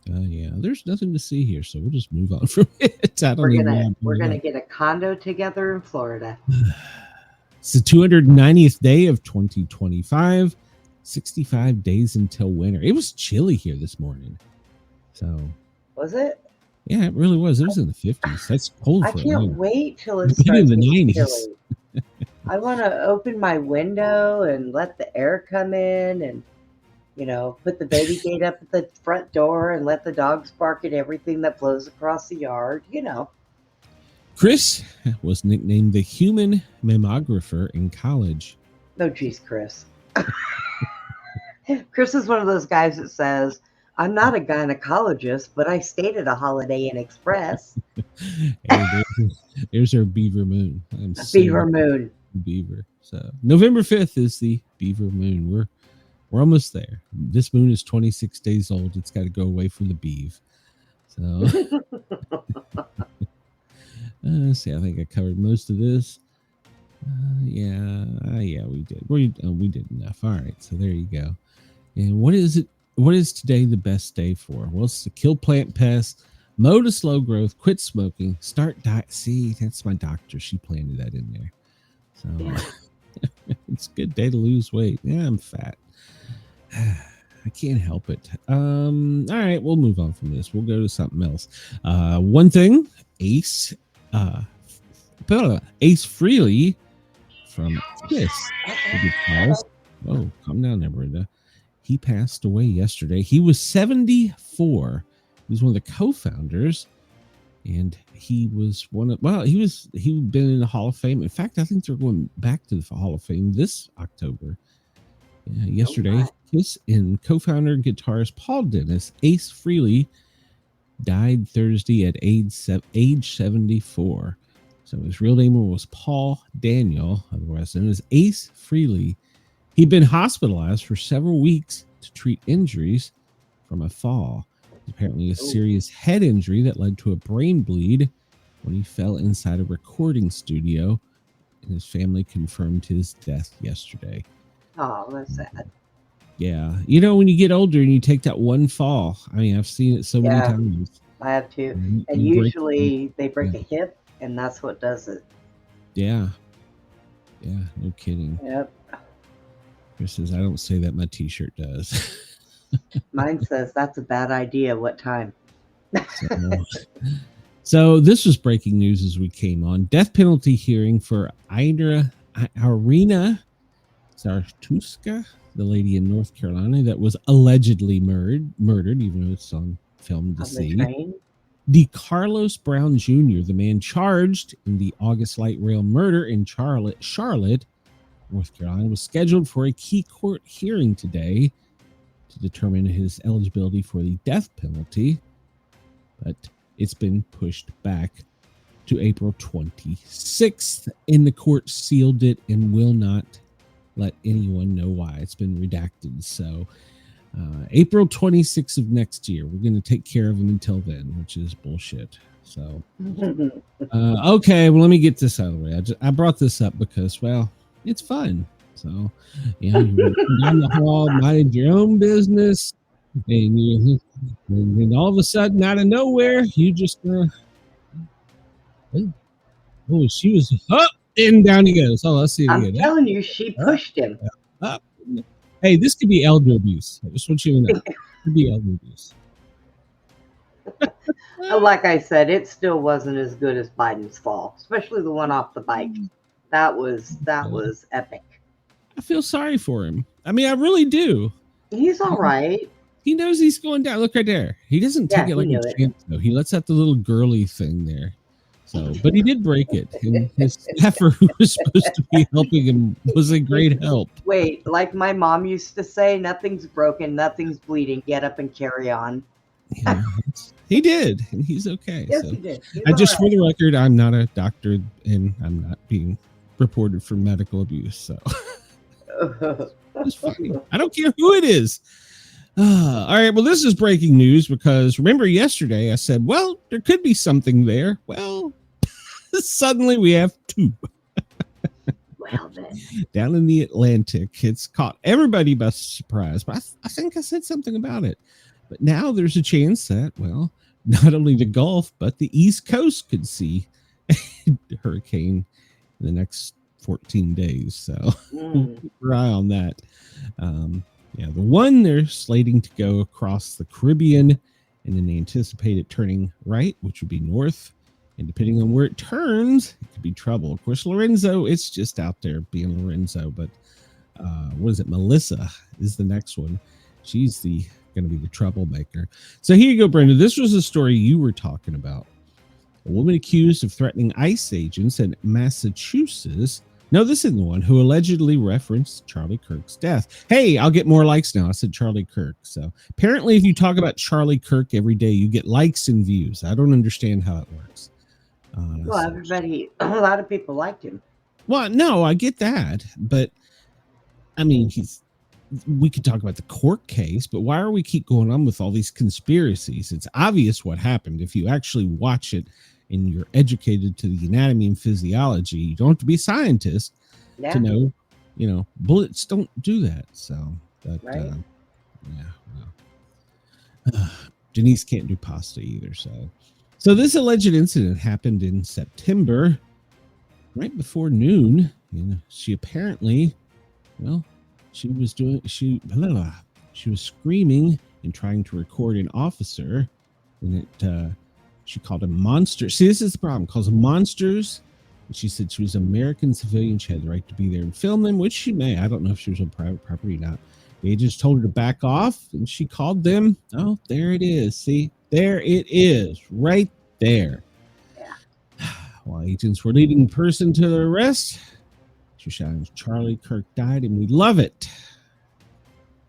Yeah, there's nothing to see here, so we'll just move on from it. We're gonna get a condo together in Florida. It's the 290th day of 2025. 65 days until winter. It was chilly here this morning. So was it? Yeah, it really was. It was in the 50s. That's cold. I can't wait till it starts in the 90s. Chilly. I want to open my window and let the air come in, and put the baby gate up at the front door and let the dogs bark at everything that blows across the yard. Chris was nicknamed the human mammographer in college. No, geez, Chris. Chris is one of those guys that says, I'm not a gynecologist, but I stayed at a Holiday Inn Express. Hey, there's our Beaver Moon. Beaver Moon. Beaver. So November 5th is the Beaver Moon. We're almost there. This moon is 26 days old. It's got to go away from the beeve. So let's see. I think I covered most of this. Yeah, we did. We did enough. All right. So there you go. And what is it? What is today the best day for? Well, it's to kill plant pests, mow to slow growth, quit smoking, start diet. See, that's my doctor. She planted that in there. So it's a good day to lose weight. Yeah, I'm fat. I can't help it. All right, we'll move on from this. We'll go to something else. One thing, Ace Frehley from Kiss. Oh, calm down there, Brenda. He passed away yesterday. He was 74. He was one of the co-founders, and he was he'd been in the Hall of Fame. In fact, I think they're going back to the Hall of Fame this October. Yesterday, Kiss and co-founder and guitarist Paul Dennis, Ace Frehley, died Thursday at age 74. So his real name was Paul Daniel, otherwise known as Ace Frehley. He'd been hospitalized for several weeks to treat injuries from a fall. Apparently a serious head injury that led to a brain bleed when he fell inside a recording studio, and his family confirmed his death yesterday. Oh, that's sad. Yeah. When you get older and you take that one fall, I mean, I've seen it so many times. I have too. And usually they break a hip, and that's what does it. Yeah. Yeah, no kidding. Yep. Chris says, I don't say that, my t-shirt does. Mine says, that's a bad idea. What time? So this was breaking news as we came on. Death penalty hearing for Irina Zartuska, the lady in North Carolina that was allegedly murdered, even though it's on film to see. DeCarlos Brown Jr., the man charged in the August light rail murder in Charlotte, North Carolina, was scheduled for a key court hearing today to determine his eligibility for the death penalty, but it's been pushed back to April 26th, and the court sealed it and will not let anyone know why. It's been redacted. So April 26th of next year, we're going to take care of him until then, which is bullshit. So okay, well, let me get this out of the way. I brought this up because, well, it's fun. So you walk down the hall, minding your own business, and all of a sudden, out of nowhere, you just she was up and down he goes. Oh, let's see. I'm telling you, she pushed him. Up. Hey, this could be elder abuse. I just want you to know. It could be elder abuse. Like I said, it still wasn't as good as Biden's fall, especially the one off the bike. That was epic. I feel sorry for him. I mean, I really do. He's all right. He knows he's going down. Look right there. He doesn't take it like a champ, though. He lets out the little girly thing there. So, but he did break it. And his staffer who was supposed to be helping him was a great help. Wait, like my mom used to say, nothing's broken, nothing's bleeding. Get up and carry on. Yeah, he did, and he's okay. Yes, so. he did. For the record, I'm not a doctor, and I'm not being reported for medical abuse. So it's funny. I don't care who it is. All right. Well, this is breaking news because remember yesterday I said, well, there could be something there. Well, suddenly we have two. Well, then. Down in the Atlantic, it's caught everybody by surprise. But I think I said something about it. But now there's a chance that, well, not only the Gulf, but the East Coast could see a hurricane in the next 14 days. So keep your eye on that. Yeah, the one they're slating to go across the Caribbean, and then they anticipate it turning right, which would be north. And depending on where it turns, it could be trouble. Of course, Lorenzo, it's just out there being Lorenzo. But what is it? Melissa is the next one. She's going to be the troublemaker. So here you go, Brenda. This was a story you were talking about. A woman accused of threatening ICE agents in Massachusetts. No, this isn't the one who allegedly referenced Charlie Kirk's death. Hey, I'll get more likes now. I said Charlie Kirk. So apparently if you talk about Charlie Kirk every day, you get likes and views. I don't understand how it works. Well, a lot of people liked him. Well, no, I get that. But, I mean, we could talk about the court case, but why are we keep going on with all these conspiracies? It's obvious what happened. If you actually watch it, and you're educated to the anatomy and physiology, you don't have to be a scientist to know, bullets don't do that. So that, right. Denise can't do pasta either. So this alleged incident happened in September, right before noon. She apparently, she was screaming and trying to record an officer, and she called him monster. See, this is the problem. Calls them monsters. And she said she was an American civilian. She had the right to be there and film them, which she may. I don't know if she was on private property or not. The agents told her to back off, and she called them. Oh, there it is. See, there it is, right there. Yeah. While agents were leading the person to the arrest, she shouted, "Charlie Kirk died, and we love it."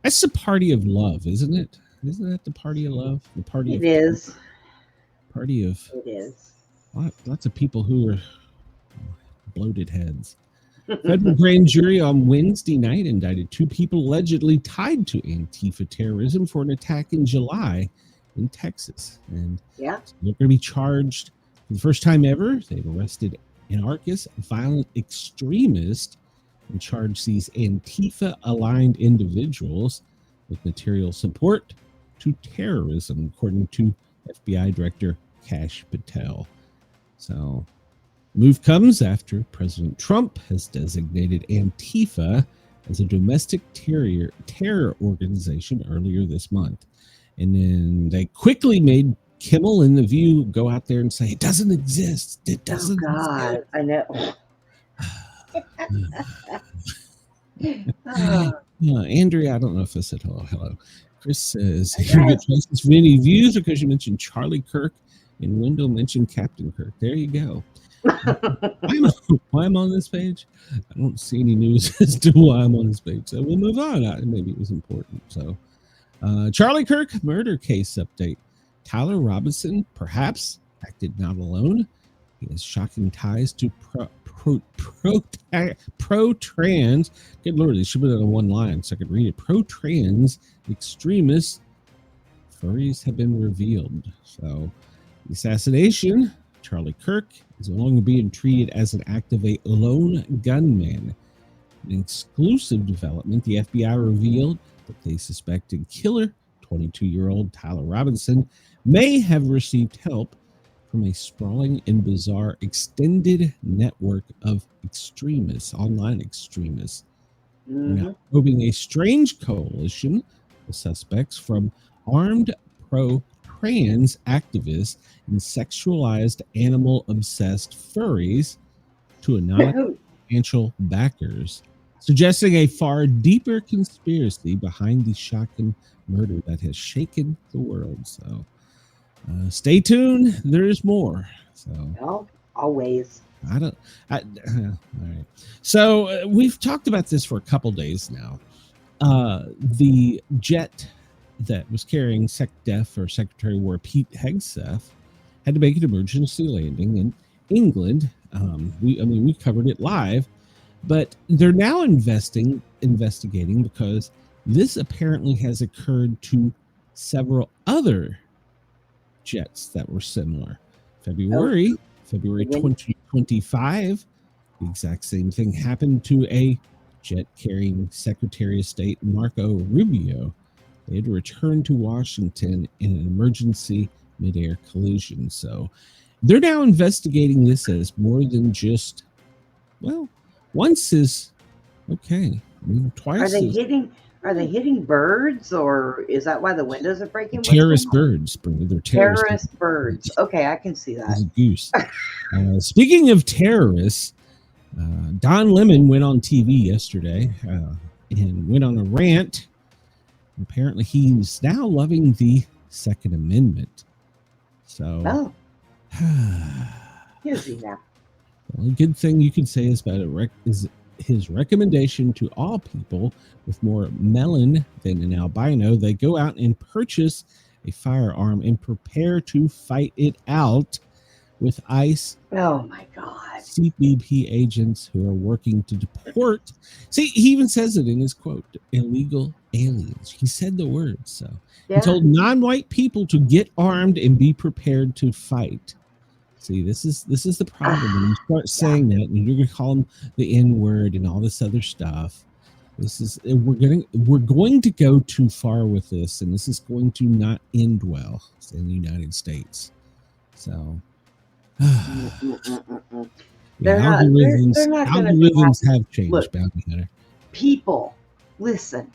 That's the party of love, isn't it? Isn't that the party of love? The party of is. Party of it is. Lots of people who are bloated heads. Federal grand jury on Wednesday night indicted two people allegedly tied to Antifa terrorism for an attack in July in Texas. And they're going to be charged for the first time ever. They've arrested anarchist, violent extremist, and charged these Antifa-aligned individuals with material support to terrorism, according to FBI Director Kash Patel. So, move comes after President Trump has designated Antifa as a domestic terror organization earlier this month. And then they quickly made Kimmel and The View go out there and say, it doesn't exist. It doesn't exist. I know. Andrea, I don't know if I said hello. Chris says, you get twice as many views because you mentioned Charlie Kirk, and Wendell mentioned Captain Kirk. There you go. Why I'm on this page? I don't see any news as to why I'm on this page. So we'll move on. Maybe it was important. So Charlie Kirk murder case update. Tyler Robinson perhaps acted not alone. He has shocking ties to pro-trans. Good Lord, they should put it on one line so I could read it. Pro-trans extremists furries have been revealed. So the assassination, Charlie Kirk is no longer being treated as an act of a lone gunman. An exclusive development, the FBI revealed that they suspected killer, 22-year-old Tyler Robinson, may have received help from a sprawling and bizarre extended network of extremists, online extremists. Now probing a strange coalition of suspects from armed trans activists and sexualized animal-obsessed furries to anonymous financial backers, suggesting a far deeper conspiracy behind the shocking murder that has shaken the world. So stay tuned. There's more. So Well, always. all right. So we've talked about this for a couple days now. The jet that was carrying SecDef or Secretary of War Pete Hegseth had to make an emergency landing in England. We covered it live, but they're now investigating because this apparently has occurred to several other jets that were similar. February 2025, the exact same thing happened to a jet carrying Secretary of State Marco Rubio. They had to return to Washington in an emergency midair collision. So they're now investigating this as more than just, well, once is okay. I mean, twice. Are they hitting birds, or is that why the windows are breaking? Terrorist birds. They're terrorist birds. Okay, I can see that. It's a goose. Speaking of terrorists, Don Lemon went on TV yesterday and went on a rant. Apparently, he's now loving the Second Amendment. So, is he now? The only good thing you can say is about it is his recommendation to all people with more melon than an albino. They go out and purchase a firearm and prepare to fight it out with ICE. Oh my God. CBP agents who are working to deport. See, he even says it in his quote, illegal aliens. He said the word. So he told non-white people to get armed and be prepared to fight. See, this is the problem. When you start saying that, and you're going to call them the N-word and all this other stuff, we're going to go too far with this, and this is going to not end well in the United States. So, algorithms have changed. Look, Bounty Hunter. People, listen.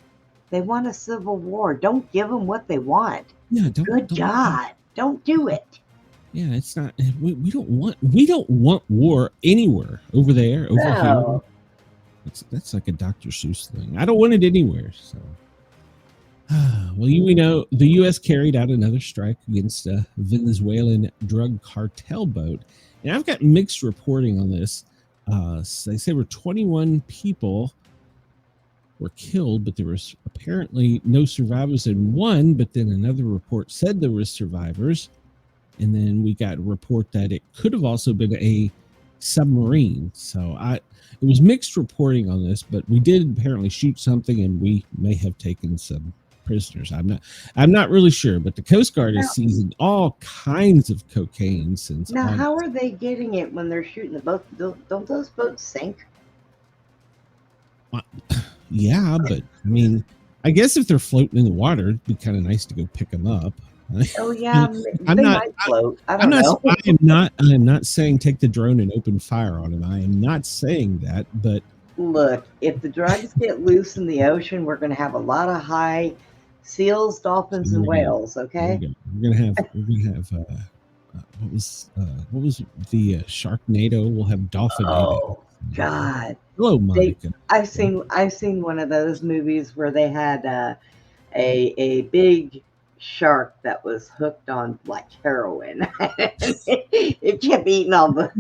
They want a civil war. Don't give them what they want. Yeah, Good God, don't do it. Yeah, it's not. We don't want war anywhere over there, over here. That's like a Dr. Seuss thing. I don't want it anywhere. So, well, we know the U.S. carried out another strike against a Venezuelan drug cartel boat, and I've got mixed reporting on this. They say 21 people were killed, but there was apparently no survivors in one. But then another report said there were survivors. And then we got a report that it could have also been a submarine. So it was mixed reporting on this, but we did apparently shoot something, and we may have taken some prisoners. I'm not really sure, but the Coast Guard has seized all kinds of cocaine since. Now, how are they getting it when they're shooting the boat? Don't those boats sink? Yeah, but I mean, I guess if they're floating in the water, it'd be kind of nice to go pick them up. Oh yeah, I am not saying take the drone and open fire on him. I am not saying that, but look, if the drugs get loose in the ocean, we're going to have a lot of high seals, dolphins, and whales. Okay, we're gonna have what was the Sharknado? We'll have Dolphinado. Oh God! Hello, Monica. I've seen one of those movies where they had a big shark that was hooked on like heroin. It kept eating all the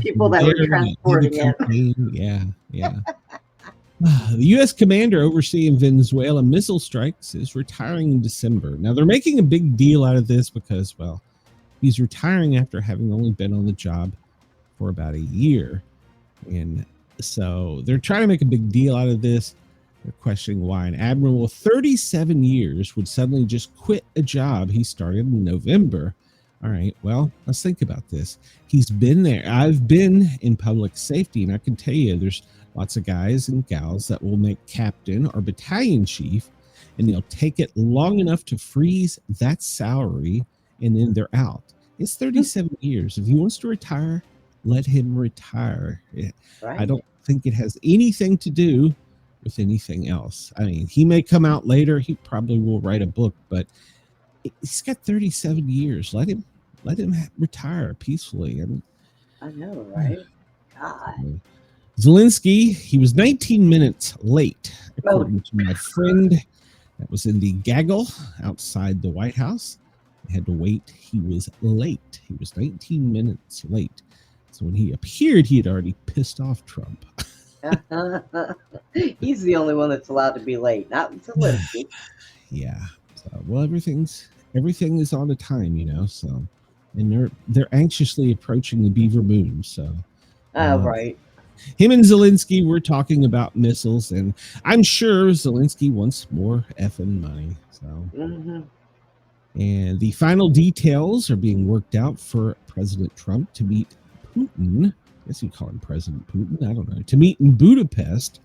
people that were transporting it. Yeah. The U.S. commander overseeing Venezuela missile strikes is retiring in December. Now they're making a big deal out of this because, well, he's retiring after having only been on the job for about a year, and so they're trying to make a big deal out of this. They're questioning why an admiral of 37 years would suddenly just quit a job he started in November. All right, well, let's think about this. He's been there. I've been in public safety, and I can tell you there's lots of guys and gals that will make captain or battalion chief, and they'll take it long enough to freeze that salary, and then they're out. It's 37 years. If he wants to retire, let him retire. Right. I don't think it has anything to do with anything else. I mean, he may come out later. He probably will write a book, but He's got 37 years. Let him retire peacefully. I know, right? God. Zelenskiy, he was 19 minutes late, according to my friend that was in the gaggle outside the White House. He had to wait. He was late. He was 19 minutes late. So when he appeared, he had already pissed off Trump. He's the only one that's allowed to be late, not Zelenskiy. Yeah. So, well, everything is on a time, you know. So, and they're anxiously approaching the Beaver Moon. So, Right. Him and Zelenskiy were talking about missiles, and I'm sure Zelenskiy wants more effing money. So, and the final details are being worked out for President Trump to meet Putin. I guess you call him President Putin. I don't know. To meet in Budapest.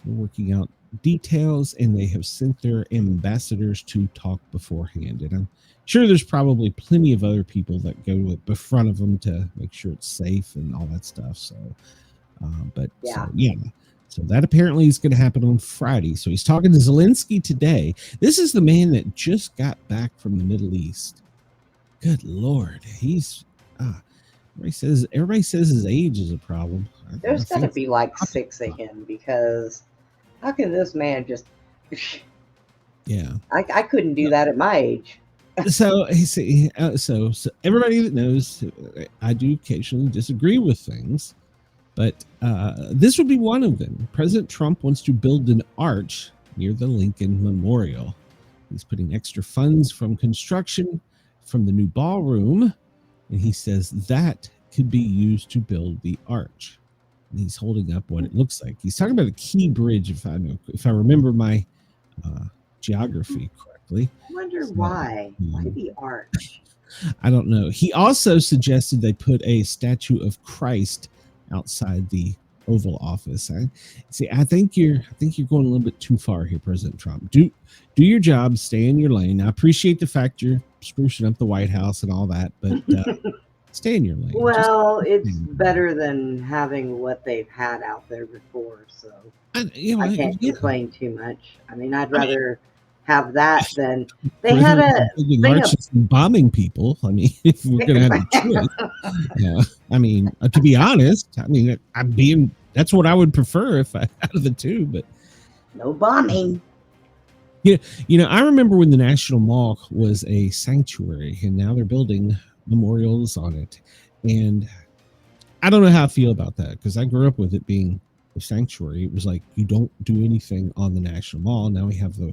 They're working out details, and they have sent their ambassadors to talk beforehand. And I'm sure there's probably plenty of other people that go at the front of them to make sure it's safe and all that stuff. So, so that apparently is going to happen on Friday. So he's talking to Zelenskiy today. This is the man that just got back from the Middle East. Good Lord, he's everybody says his age is a problem. There's got to be like 6 of him, because how can this man just? Yeah, I couldn't do that at my age. So everybody that knows, I do occasionally disagree with things, but this would be one of them. President Trump wants to build an arch near the Lincoln Memorial. He's putting extra funds from construction from the new ballroom, and he says that could be used to build the arch. And he's holding up what it looks like. He's talking about a key bridge, if I remember my geography correctly. I wonder why. Why the arch? I don't know. He also suggested they put a statue of Christ outside the Oval Office. I think you're going a little bit too far here, President Trump. Do your job, stay in your lane. I appreciate the fact you're sprucing up the White House and all that, but stay in your lane. Well, it's better than having what they've had out there before, so I can't complain too much. I mean, I'd rather have that than they had a thing of bombing people. I mean, if we're gonna have a choice, yeah. I mean, to be honest, I mean, that's what I would prefer if I out of the two, but no bombing. Yeah, you know, I remember when the National Mall was a sanctuary, and now they're building memorials on it, and I don't know how I feel about that, because I grew up with it being a sanctuary. It was like you don't do anything on the National Mall. Now we have the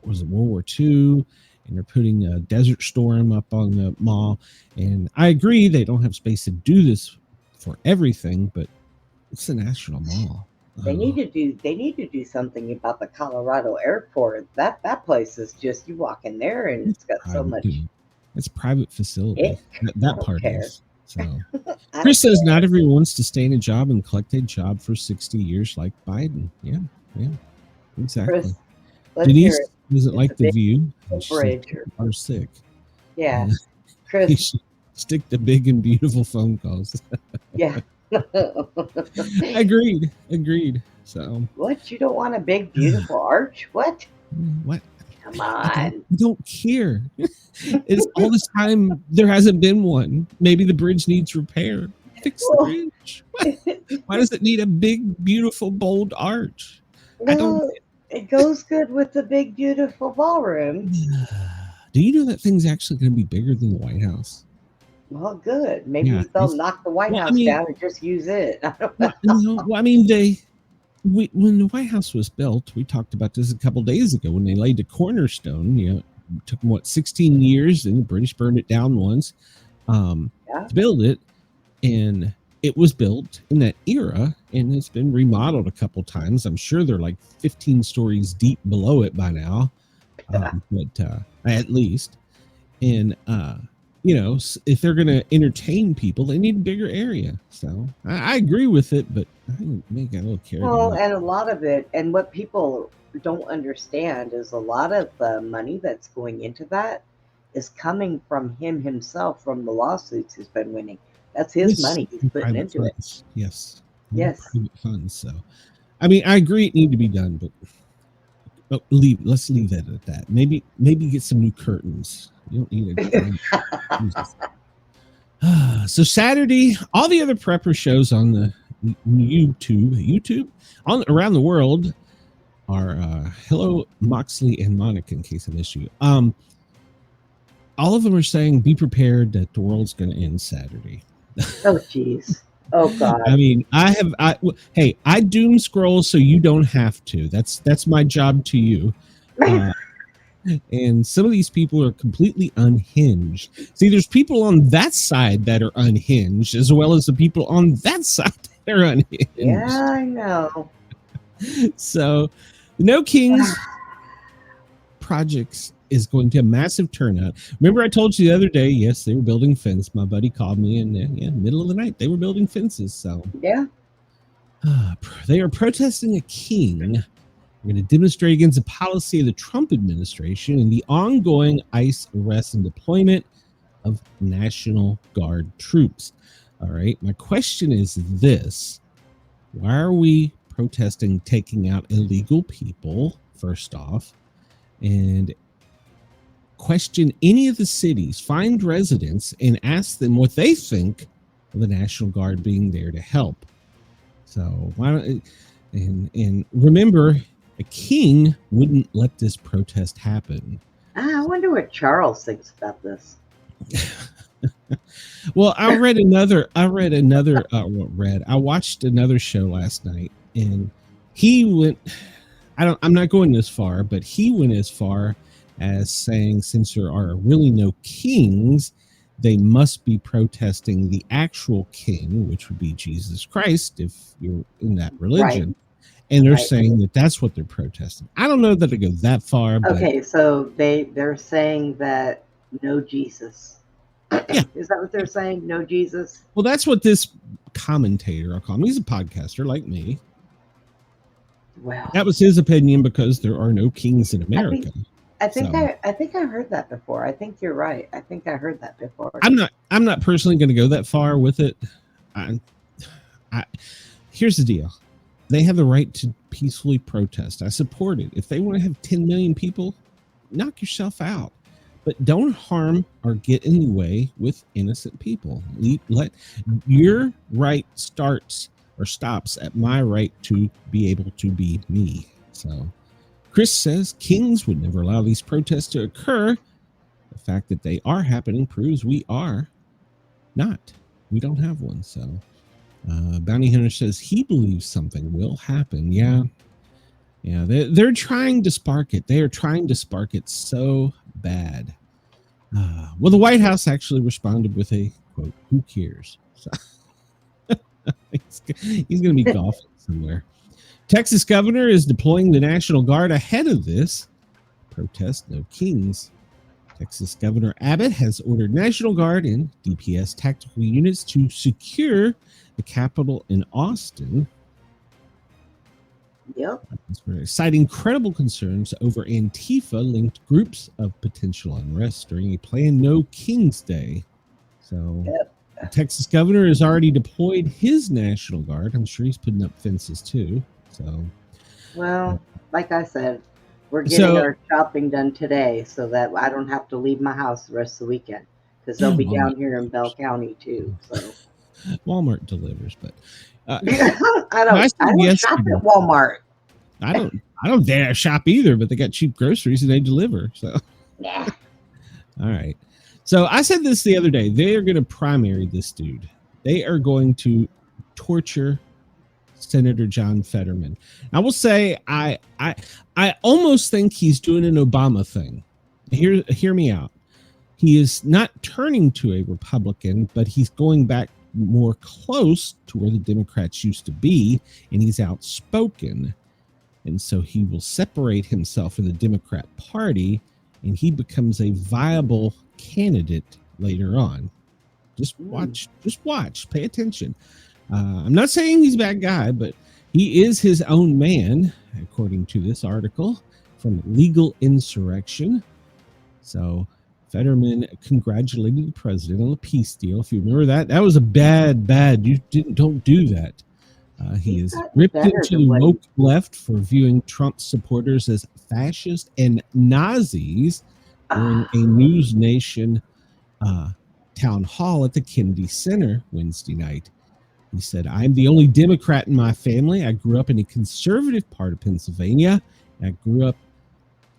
was it World War II, and they're putting a Desert Storm up on the mall, and I agree they don't have space to do this for everything, but it's the National Mall. They need to do something about the Colorado airport. That place is just, you walk in there and it's got so much. It's a private facility. That part is. So Chris says not everyone wants to stay in a job and collect a job for 60 years like Biden. Yeah, exactly. Chris, Denise doesn't like the view. Bridge or sick. Yeah, Chris. Stick to big and beautiful phone calls. Yeah. Agreed. So what? You don't want a big beautiful arch? What? Come on. I don't care. It's all this time there hasn't been one. Maybe the bridge needs repair. Fix the bridge. Why does it need a big, beautiful, bold arch? Well, it goes good with the big, beautiful ballroom. Do you know that thing's actually going to be bigger than the White House? Well, good. Maybe they'll knock the White House down and just use it. I mean, when the White House was built, we talked about this a couple days ago when they laid the cornerstone. You know, it took them 16 years, and the British burned it down once to build it, and it was built in that era, and it's been remodeled a couple times. I'm sure they're like 15 stories deep below it by now, but at least, and you know, if they're going to entertain people, they need a bigger area. So I agree with it, but I think they got a little carried away. Well, and a lot of it, and what people don't understand is a lot of the money that's going into that is coming from him himself, from the lawsuits he's been winning. That's his money he's putting into funds. it. Yes. Yes. Private funds. So, I mean, I agree it needs to be done, but Oh, let's leave it at that. Maybe get some new curtains. You don't need a So Saturday, all the other prepper shows on the YouTube around the world are Hello Moxley and Monica, in case I missed you. All of them are saying be prepared that the world's going to end Saturday. Oh jeez. Oh God. I mean, I doom scroll so you don't have to. That's my job to you. And some of these people are completely unhinged. See, there's people on that side that are unhinged, as well as the people on that side that are unhinged. Yeah, I know. So, No Kings projects is going to have massive turnout. Remember I told you the other day, yes, they were building fence. My buddy called me and middle of the night, they were building fences. So yeah, they are protesting a king. They're going to demonstrate against the policy of the Trump administration and the ongoing ICE arrest and deployment of National Guard troops. All right. My question is this. Why are we protesting taking out illegal people, first off? And question any of the cities, find residents, and ask them what they think of the National Guard being there to help. So why don't and remember, a king wouldn't let this protest happen. I wonder what Charles thinks about this. Well, I watched another show last night, and he went, I'm not going this far, but he went as far as saying, since there are really no kings, they must be protesting the actual king, which would be Jesus Christ, if you're in that religion. Right. And they're saying that that's what they're protesting. I don't know that it goes that far. Okay, so they're saying that no Jesus. Yeah. Is that what they're saying? No Jesus? Well, that's what this commentator, I'll call him. He's a podcaster like me. Well, that was his opinion because there are no kings in America. I think I heard that before. I think you're right. I think I heard that before. I'm not personally going to go that far with it. Here's the deal. They have the right to peacefully protest. I support it. If they want to have 10 million people, knock yourself out. But don't harm or get in the way with innocent people. Let your right starts or stops at my right to be able to be me. So Chris says kings would never allow these protests to occur. The fact that they are happening proves we are not. We don't have one. So Bounty Hunter says he believes something will happen. Yeah. They're trying to spark it. They are trying to spark it so bad. Well, the White House actually responded with a quote, "Who cares?" So he's going to be golfing somewhere. Texas governor is deploying the National Guard ahead of this protest. No kings. Texas Governor Abbott has ordered National Guard and DPS tactical units to secure the Capitol in Austin. Yep. Citing credible concerns over Antifa-linked groups of potential unrest during a planned No Kings Day. So the Texas governor has already deployed his National Guard. I'm sure he's putting up fences too. So, well, like I said, we're getting our shopping done today so that I don't have to leave my house the rest of the weekend because they'll be down here in Bell County too. So Walmart delivers, but I don't shop at Walmart. I don't dare shop either, but they got cheap groceries and they deliver. So yeah. All right. So I said this the other day. They are going to primary this dude. They are going to torture Senator John Fetterman. I will say I almost think he's doing an Obama thing. Hear me out. He is not turning to a Republican, but he's going back more close to where the Democrats used to be, and he's outspoken. And so he will separate himself from the Democrat Party, and he becomes a viable candidate later on. Just watch, pay attention. I'm not saying he's a bad guy, but he is his own man, according to this article from Legal Insurrection. So Fetterman congratulated the president on the peace deal. If you remember that was a bad. You don't do that. He is gotten ripped better into than the what woke left for viewing Trump supporters as fascists and Nazis during a News Nation town hall at the Kennedy Center Wednesday night. He said, "I'm the only Democrat in my family. I grew up in a conservative part of Pennsylvania.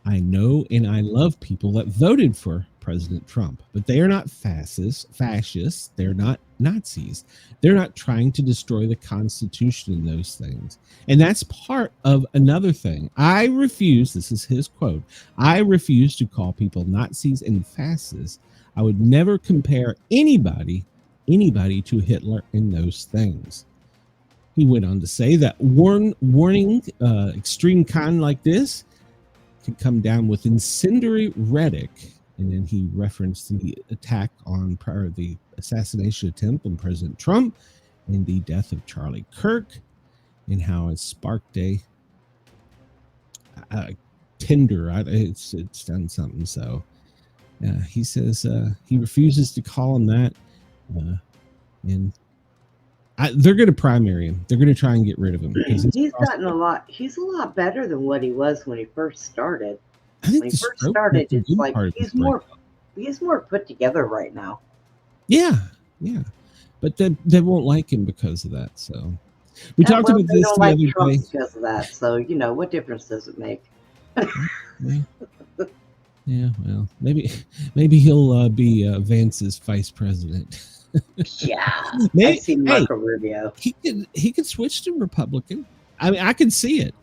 I know and I love people that voted for President Trump, but they are not fascists. They're not Nazis. They're not trying to destroy the Constitution and those things." And that's part of another thing. I refuse, this is his quote, "I refuse to call people Nazis and fascists. I would never compare anybody to Hitler in those things." He went on to say that warning extreme kind like this could come down with incendiary rhetoric. And then he referenced the attack on the assassination attempt on President Trump and the death of Charlie Kirk, and how it sparked a Tinder. It's done something. So he says he refuses to call him that, and they're going to primary him. They're going to try and get rid of him. He's gotten a lot. He's a lot better than what he was when he first started. I think When he first started, it's like he's more put together right now. Yeah, but they won't like him because of that. So we talked about this the other day because of that. So what difference does it make? Yeah, well, maybe he'll be Vance's vice president. Yeah, maybe, I see Marco Rubio. He could switch to Republican. I mean, I could see it.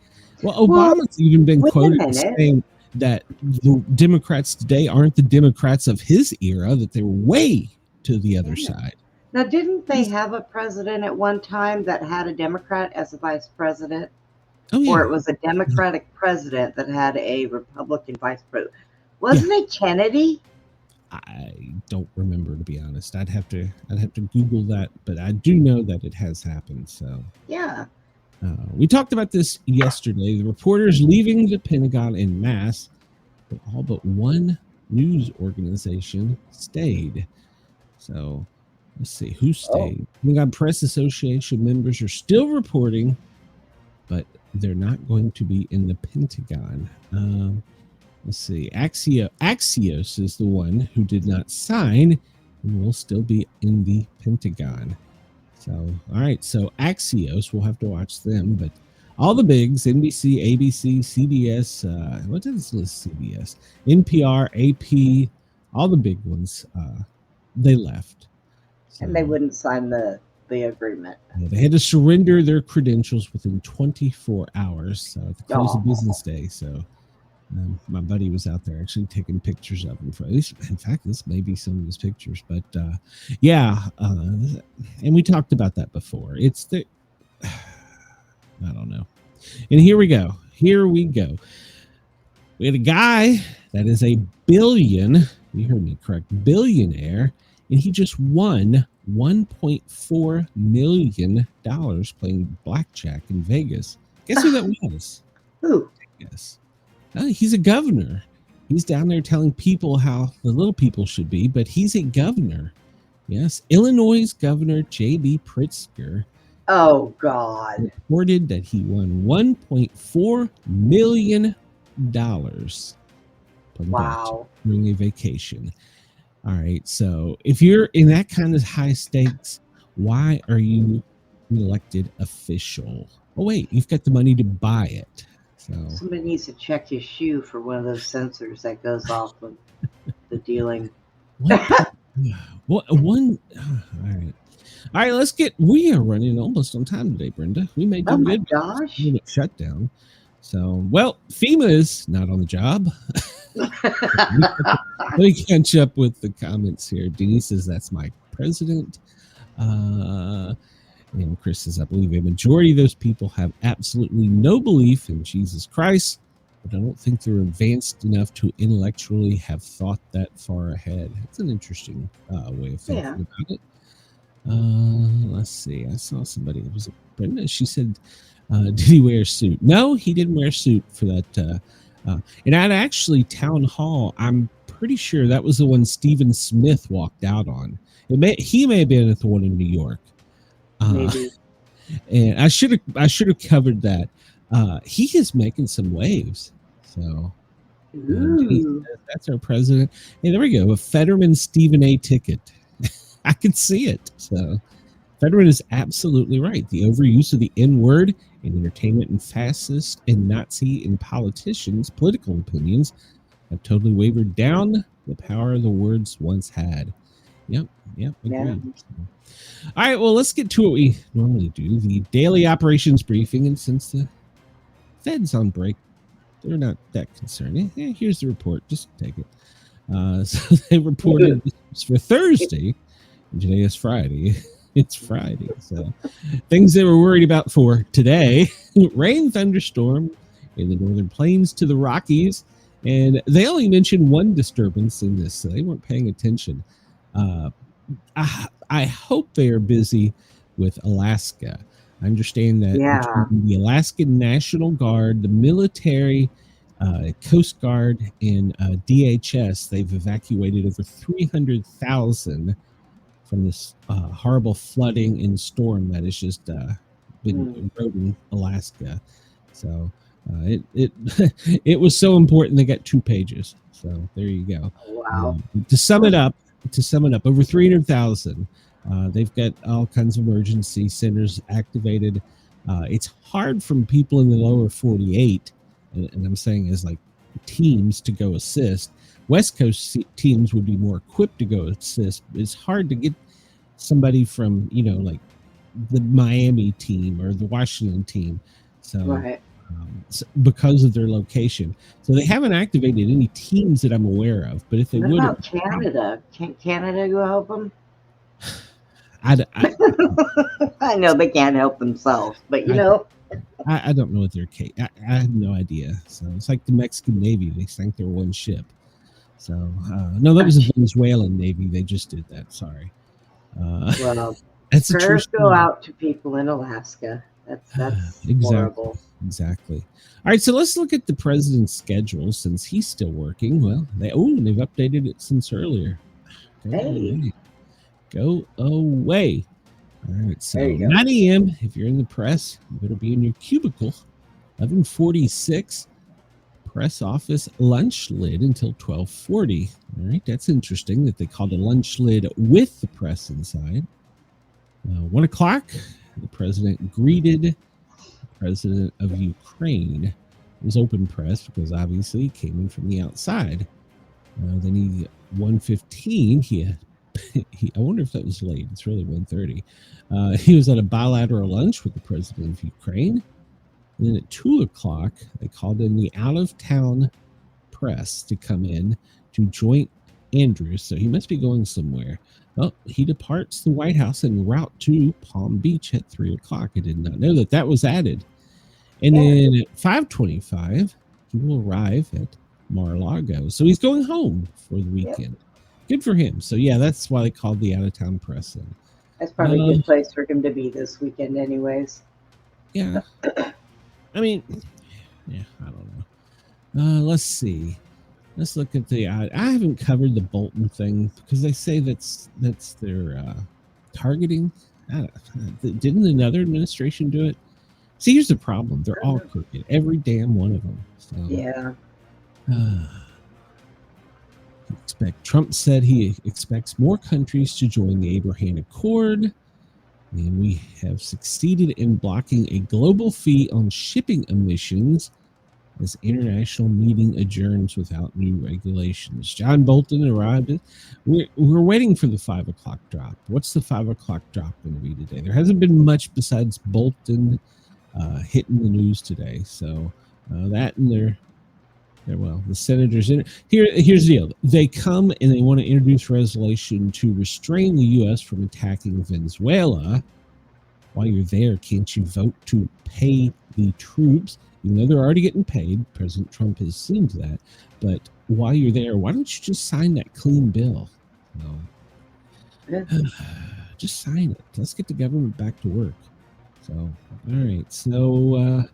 Well, Obama's even been quoted as saying that the Democrats today aren't the Democrats of his era, that they were way to the other side. Now, didn't they have a president at one time that had a Democrat as a vice president? Oh, yeah. Or it was a Democratic president that had a Republican vice president? Wasn't it Kennedy? I don't remember, to be honest. I'd have to Google that, but I do know that it has happened. So yeah. We talked about this yesterday. The reporters leaving the Pentagon en masse, but all but one news organization stayed. So let's see who stayed. Pentagon Press Association members are still reporting, but they're not going to be in the Pentagon. Let's see. Axios is the one who did not sign and will still be in the Pentagon. So, all right. So Axios, we'll have to watch them, but all the bigs, NBC, ABC, CBS, what does this list? CBS, NPR, AP, all the big ones, they left. So, And they wouldn't sign the agreement. they had to surrender their credentials within 24 hours. So at the close of business day. So my buddy was out there actually taking pictures of him. In fact, this may be some of his pictures, but and we talked about that before. It's the, I don't know. And here we go. We had a guy that is a you heard me correct, billionaire, and he just won $1.4 million playing blackjack in Vegas. Guess who that was? Who? Yes. He's a governor. He's down there telling people how the little people should be, but he's a governor. Yes. Illinois Governor J.B. Pritzker. Oh, God. Reported that he won $1.4 million Wow. during a vacation. All right. So if you're in that kind of high stakes, why are you an elected official? Oh, wait, you've got the money to buy it. So Somebody needs to check his shoe for one of those sensors that goes off with the dealing. All right, let's get, we are running almost on time today, Brenda. We may do good. Gosh. Shut down. So, well, FEMA is not on the job. Let me catch up with the comments here. Denise says that's my president. And Chris says, I believe a majority of those people have absolutely no belief in Jesus Christ, but I don't think they're advanced enough to intellectually have thought that far ahead. That's an interesting way of thinking about it. Let's see. I saw somebody. Was it Brenda? She said, did he wear a suit? No, he didn't wear a suit for that. And at actually Town Hall, I'm pretty sure that was the one Stephen Smith walked out on. He may have been at the one in New York. Maybe. And I should have covered that. He is making some waves. So that's our president. Hey, there we go. A Fetterman Stephen A. ticket. I can see it. So Fetterman is absolutely right. The overuse of the N-word in entertainment and fascist and Nazi in politicians' political opinions have totally wavered down the power the words once had. Yep, agreed. Yeah. All right, well, let's get to what we normally do, the daily operations briefing. And since the Fed's on break, they're not that concerned. Here's the report. Just take it. So they reported this for Thursday, and today is Friday. It's Friday. So things they were worried about for today: rain, thunderstorm in the northern plains to the Rockies. And they only mentioned one disturbance in this, so they weren't paying attention. I hope they are busy with Alaska. I understand that between the Alaskan National Guard, the military, Coast Guard, and DHS, they've evacuated over 300,000 from this horrible flooding and storm that has just been eroding Alaska. So it was so important they got 2 pages. So there you go. Wow. To sum it up, over 300,000. They've got all kinds of emergency centers activated. It's hard from people in the lower 48, and I'm saying as like teams to go assist. West Coast teams would be more equipped to go assist. It's hard to get somebody from, like the Miami team or the Washington team. So, Right. Because of their location. So they haven't activated any teams that I'm aware of, but if they What would, about Canada? Can't Canada go help them? I know they can't help themselves, but I don't know what their case. I have no idea. So it's like the Mexican Navy; they sank their one ship. So no, that was the Venezuelan Navy. They just did that. Sorry. Well, that's a true prayers go story. out to people in Alaska. That's horrible. Exactly. All right, so let's look at the president's schedule since he's still working. Well, they've updated it since earlier. Go away. All right, so 9 a.m. if you're in the press, you better be in your cubicle. 11:46, press office lunch lid until 12:40. All right, that's interesting that they called a lunch lid with the press inside. 1 o'clock, the president greeted the president of Ukraine. It was open press because obviously he came in from the outside. Then 1:15, I wonder if that was late. It's really 1:30. He was at a bilateral lunch with the president of Ukraine. And then at 2 o'clock, they called in the out-of-town press to come in to join Andrews. So he must be going somewhere. Well, he departs the White House en route to Palm Beach at 3 o'clock. I did not know that was added. And then at 5:25, he will arrive at Mar-a-Lago. So he's going home for the weekend. Good for him. So, that's why they called the out-of-town press in. That's probably a good place for him to be this weekend anyways. Yeah. I mean, I don't know. Let's see. Let's look at I haven't covered the Bolton thing because they say that's their targeting. Didn't another administration do it? See, here's the problem. They're all crooked. Every damn one of them. So, yeah. Trump said he expects more countries to join the Abraham Accord. And we have succeeded in blocking a global fee on shipping emissions as international meeting adjourns without new regulations. John Bolton arrived. We're waiting for the 5 o'clock drop. What's the 5 o'clock drop going to be today? There hasn't been much besides Bolton hitting the news today. So that and the senators in here's the deal. They come and they want to introduce resolution to restrain the U.S. from attacking Venezuela. While you're there, can't you vote to pay the troops? Even though they're already getting paid, President Trump has seen to that. But while you're there, why don't you just sign that clean bill? Just sign it. Let's get the government back to work. So, all right. So,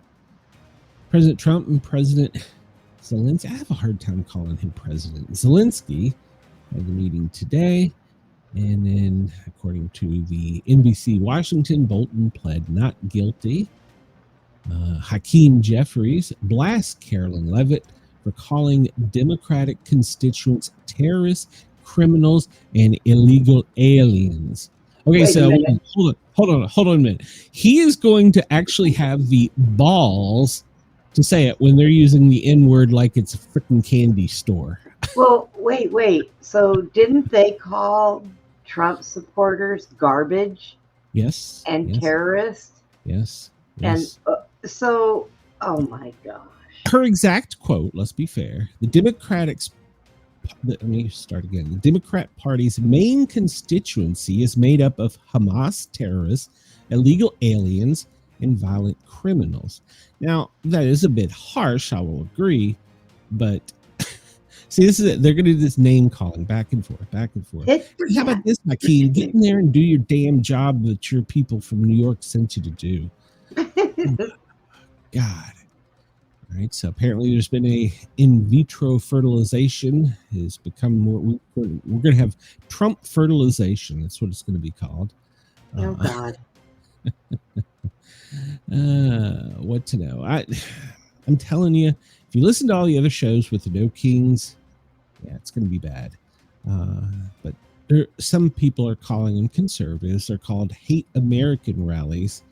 President Trump and President Zelenskiy, I have a hard time calling him president. Zelenskiy had the meeting today. And then, according to the NBC Washington, Bolton pled not guilty. Hakeem Jeffries blasts Carolyn Levitt for calling Democratic constituents terrorists, criminals, and illegal aliens. Okay, Wait a so minute. hold on a minute. He is going to actually have the balls to say it when they're using the N-word like it's a freaking candy store. Well, wait. So didn't they call Trump supporters garbage Yes. and yes, terrorists? Yes. And yes. so, oh my gosh. Her exact quote, let's be fair, let me start again. The Democrat Party's main constituency is made up of Hamas terrorists, illegal aliens, and violent criminals. Now, that is a bit harsh, I will agree, but see, this is it. They're going to do this name calling back and forth. How about this, Hakeem? Get in there and do your damn job that your people from New York sent you to do. God. All right, so apparently there's been a in vitro fertilization has become more. We're going to have Trump fertilization. That's what it's going to be called. Oh God. What to know? I'm telling you, if you listen to all the other shows with the No Kings, yeah, it's going to be bad. But some people are calling them conservatives. They're called hate American rallies,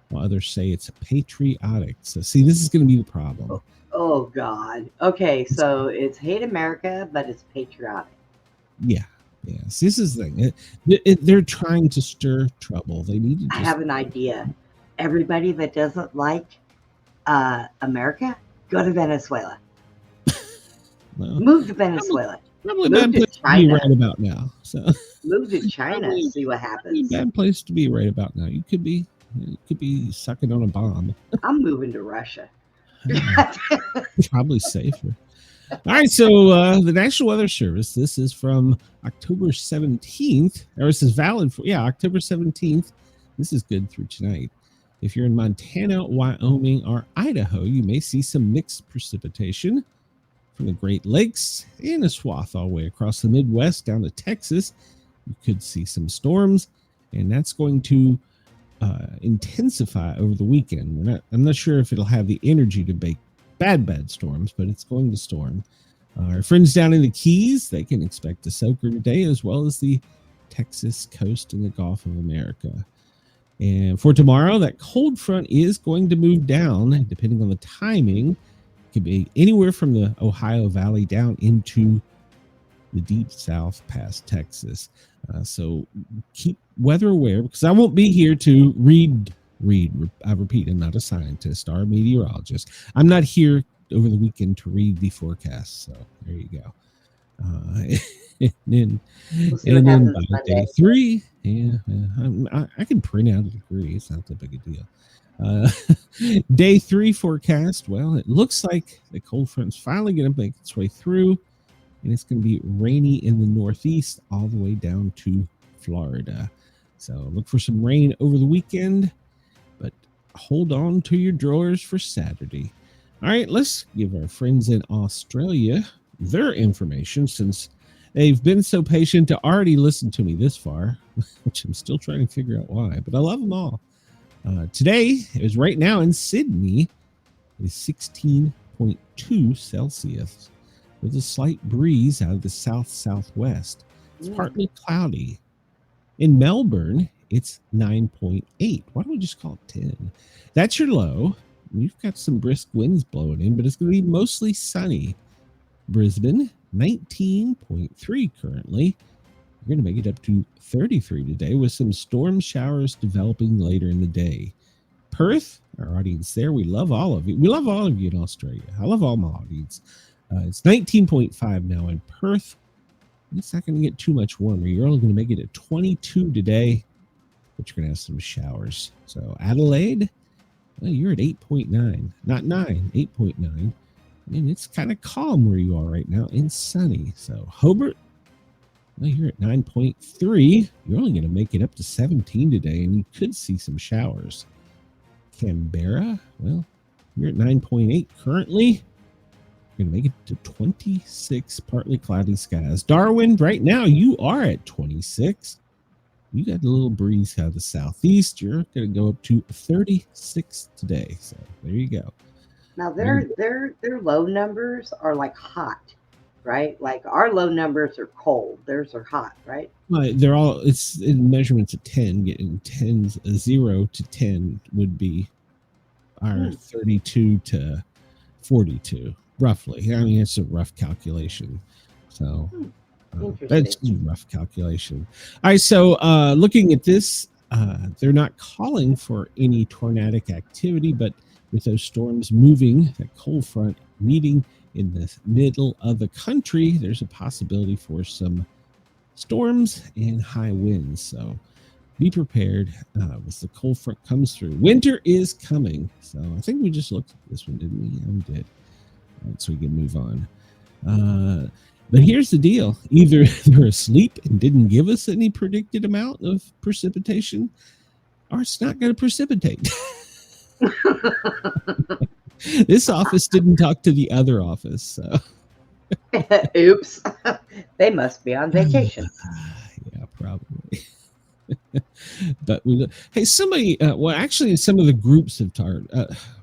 while others say it's patriotic. So, see, this is going to be the problem. Oh God. Okay, so it's hate America, but it's patriotic. Yeah. Yes, this is the thing. They're trying to stir trouble. They need to. I have an idea. Everybody that doesn't like America, go to Venezuela. Well, Move to Venezuela. Probably a Move bad to place to be China. right about now. So Move to China. See what happens. bad place to be right about now. You could be sucking on a bomb. I'm moving to Russia. Probably safer. All right, so the National Weather Service, this is from October 17th, or this is valid for, October 17th. This is good through tonight. If you're in Montana, Wyoming, or Idaho, you may see some mixed precipitation from the Great Lakes and a swath all the way across the Midwest down to Texas. You could see some storms, and that's going to intensify over the weekend. I'm not sure if it'll have the energy to make bad storms, but it's going to storm. Our friends down in the Keys, they can expect a soaker today, as well as the Texas coast and the Gulf of America. And for tomorrow, that cold front is going to move down, depending on the timing. It could be anywhere from the Ohio Valley down into the deep south past Texas. So keep weather aware, because I won't be here to read. I repeat, I'm not a scientist or a meteorologist. I'm not here over the weekend to read the forecast. So there you go. And then by day 3, I can print out a degree. It's not that big a deal. Day 3 forecast. Well, it looks like the cold front's finally going to make its way through, and it's going to be rainy in the Northeast all the way down to Florida. So look for some rain over the weekend, but hold on to your drawers for Saturday. All right, let's give our friends in Australia their information, since they've been so patient to already listen to me this far, which I'm still trying to figure out why, but I love them all. Today, is right now in Sydney, is 16.2 Celsius with a slight breeze out of the southwest. It's partly cloudy. In Melbourne, it's 9.8. Why don't we just call it 10? That's your low. We've got some brisk winds blowing in, but it's going to be mostly sunny. Brisbane, 19.3 currently. We're going to make it up to 33 today with some storm showers developing later in the day. Perth, our audience there, we love all of you. We love all of you in Australia. I love all my audience. It's 19.5 now in Perth. It's not going to get too much warmer. You're only going to make it at 22 today, but you're going to have some showers. So Adelaide, well, you're at 8.9. Not 9, 8.9. And it's kind of calm where you are right now and sunny. So Hobart, well, you're at 9.3. You're only going to make it up to 17 today, and you could see some showers. Canberra, well, you're at 9.8 currently. We're going to make it to 26, partly cloudy skies. Darwin, right now you are at 26. You got a little breeze out of the southeast. You're going to go up to 36 today. So there you go. Now their low numbers are like hot, right? Like our low numbers are cold. Theirs are hot, right? They're all, it's in measurements of 10. Getting 10s, 0 to 10 would be our 32 to 42, roughly. I mean, it's a rough calculation. So that's a rough calculation. All right, so looking at this, they're not calling for any tornadic activity, but with those storms moving, that cold front meeting in the middle of the country, there's a possibility for some storms and high winds. So be prepared as the cold front comes through. Winter is coming. So I think we just looked at this one, didn't we? Yeah, we did. All right, so we can move on. But here's the deal. Either they're asleep and didn't give us any predicted amount of precipitation, or it's not going to precipitate. This office didn't talk to the other office. So. Oops. They must be on vacation. Yeah, probably. But hey, somebody, well, actually, some of the groups have talked,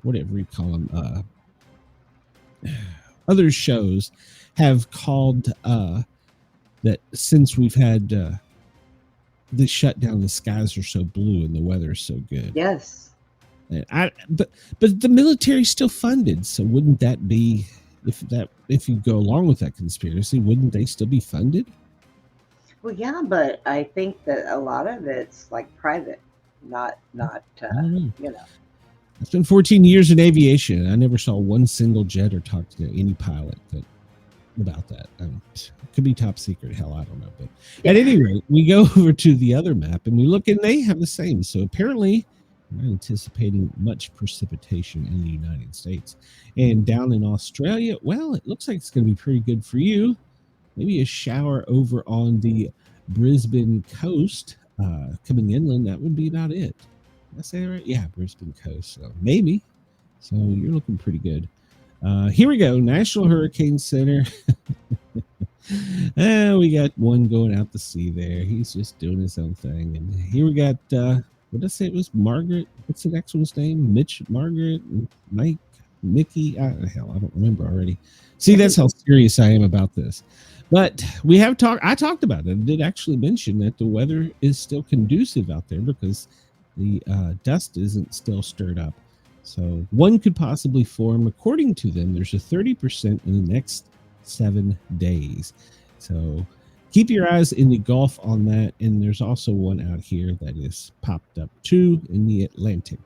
whatever you call them, other shows have called that since we've had the shutdown, the skies are so blue and the weather is so good. Yes. But the military's still funded, so wouldn't that be, if you go along with that conspiracy, wouldn't they still be funded? Well, yeah, but I think that a lot of it's like private, not you know. It's been 14 years in aviation. I never saw one single jet or talked to any pilot about that. It could be top secret. Hell, I don't know. But at any rate, we go over to the other map and we look, and they have the same. So apparently, we're not anticipating much precipitation in the United States. And down in Australia, well, it looks like it's going to be pretty good for you. Maybe a shower over on the Brisbane coast, coming inland. That would be about it. Did I say that right? Yeah, Brisbane coast. So maybe. So you're looking pretty good. Here we go. National Hurricane Center. We got one going out to sea there. He's just doing his own thing. And here we got, what did I say it was? Margaret. What's the next one's name? Mitch, Margaret, Mike, Mickey. Hell, I don't remember already. See, that's how serious I am about this. But we have talked. I talked about it. I did actually mention that the weather is still conducive out there because the dust isn't still stirred up. So one could possibly form, according to them, there's a 30% in the next 7 days. So keep your eyes in the Gulf on that. And there's also one out here that is popped up too in the Atlantic.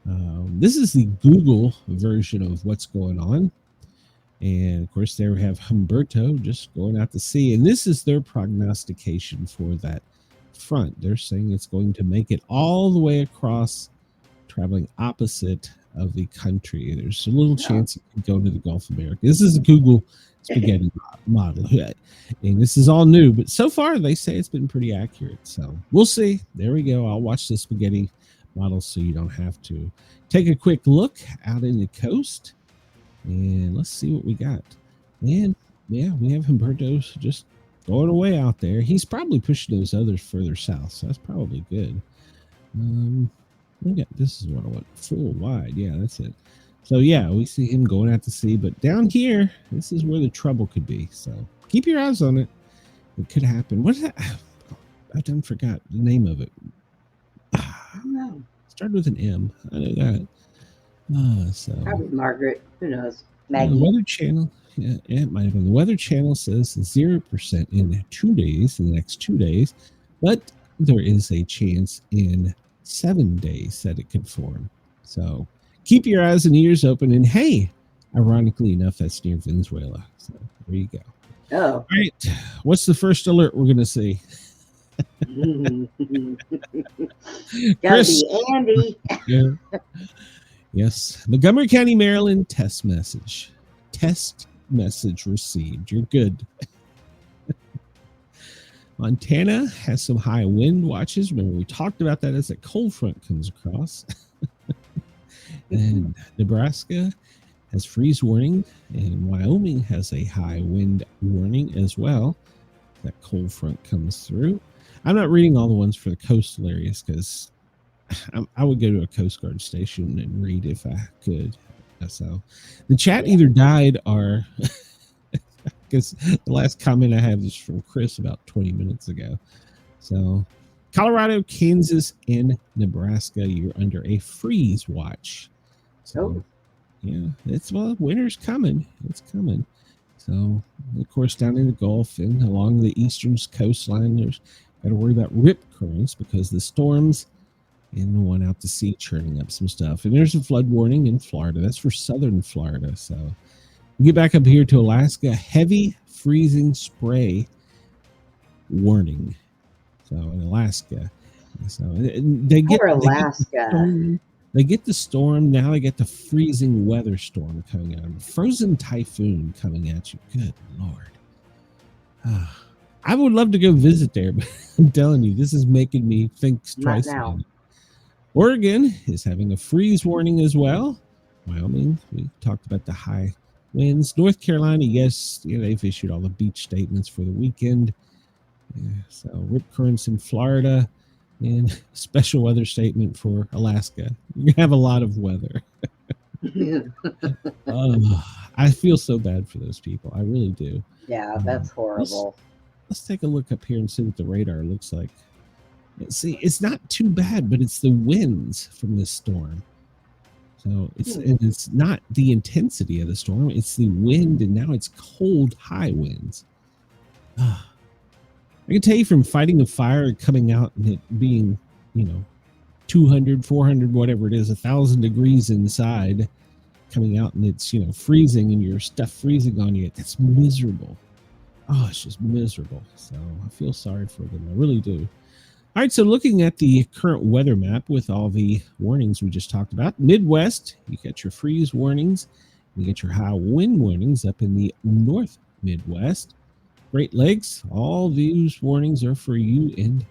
This is the Google version of what's going on. And of course, there we have Humberto just going out to sea. And this is their prognostication for that front. They're saying it's going to make it all the way across, traveling opposite of the country. There's a little chance it could go to the Gulf of America. This is a Google spaghetti model. And this is all new, but so far they say it's been pretty accurate. So we'll see. There we go. I'll watch the spaghetti model so you don't have to. Take a quick look out in the coast. And let's see what we got. And yeah, we have Humberto just going away out there. He's probably pushing those others further south, so that's probably good. This is what I want. Full wide. Yeah, that's it. So yeah, we see him going out to sea, but down here, this is where the trouble could be. So keep your eyes on it. It could happen. What is that? I done forgot the name of it. I don't know. Started with an M. I know that. So probably Margaret. Who knows? Maggie. The Weather Channel. Yeah, it might have been. The Weather Channel says 0% in 2 days, in the next 2 days, but there is a chance in 7 days that it could form. So keep your eyes and ears open. And hey, ironically enough, that's near Venezuela. So there you go. Oh. All right. What's the first alert we're going to see? Gotta be Andy. Yeah. Yes. Montgomery County, Maryland, test message. Test message received. You're good. Montana has some high wind watches. Remember, we talked about that as a cold front comes across. And Nebraska has freeze warning, and Wyoming has a high wind warning as well. That cold front comes through. I'm not reading all the ones for the coastal areas because I would go to a Coast Guard station and read if I could. So the chat either died or because the last comment I have is from Chris about 20 minutes ago. So Colorado, Kansas, and Nebraska, you're under a freeze watch. So yeah, winter's coming. It's coming. So of course down in the Gulf and along the eastern coastline, there's got to worry about rip currents because the storms and the one out to sea churning up some stuff. And there's a flood warning in Florida. That's for southern Florida. So we get back up here to Alaska, heavy freezing spray warning. So in Alaska, so they get Alaska. They get the storm. Now they get the freezing weather storm coming at them. Frozen typhoon coming at you. Good Lord. I would love to go visit there, but I'm telling you, this is making me think twice. Oregon is having a freeze warning as well. Wyoming, we talked about the high winds. North Carolina, yes, they've issued all the beach statements for the weekend. Yeah, so rip currents in Florida and special weather statement for Alaska. You have a lot of weather. I feel so bad for those people. I really do. Yeah, that's horrible. Let's take a look up here and see what the radar looks like. See, it's not too bad, but it's the winds from this storm. So it's not the intensity of the storm. It's the wind, and now it's cold, high winds. I can tell you from fighting a fire and coming out and it being, 200, 400, whatever it is, 1,000 degrees inside, coming out and it's, freezing and your stuff freezing on you. That's miserable. Oh, it's just miserable. So I feel sorry for them. I really do. All right, so looking at the current weather map with all the warnings we just talked about, Midwest, you got your freeze warnings. You get your high wind warnings up in the North Midwest. Great Lakes, all these warnings are for you and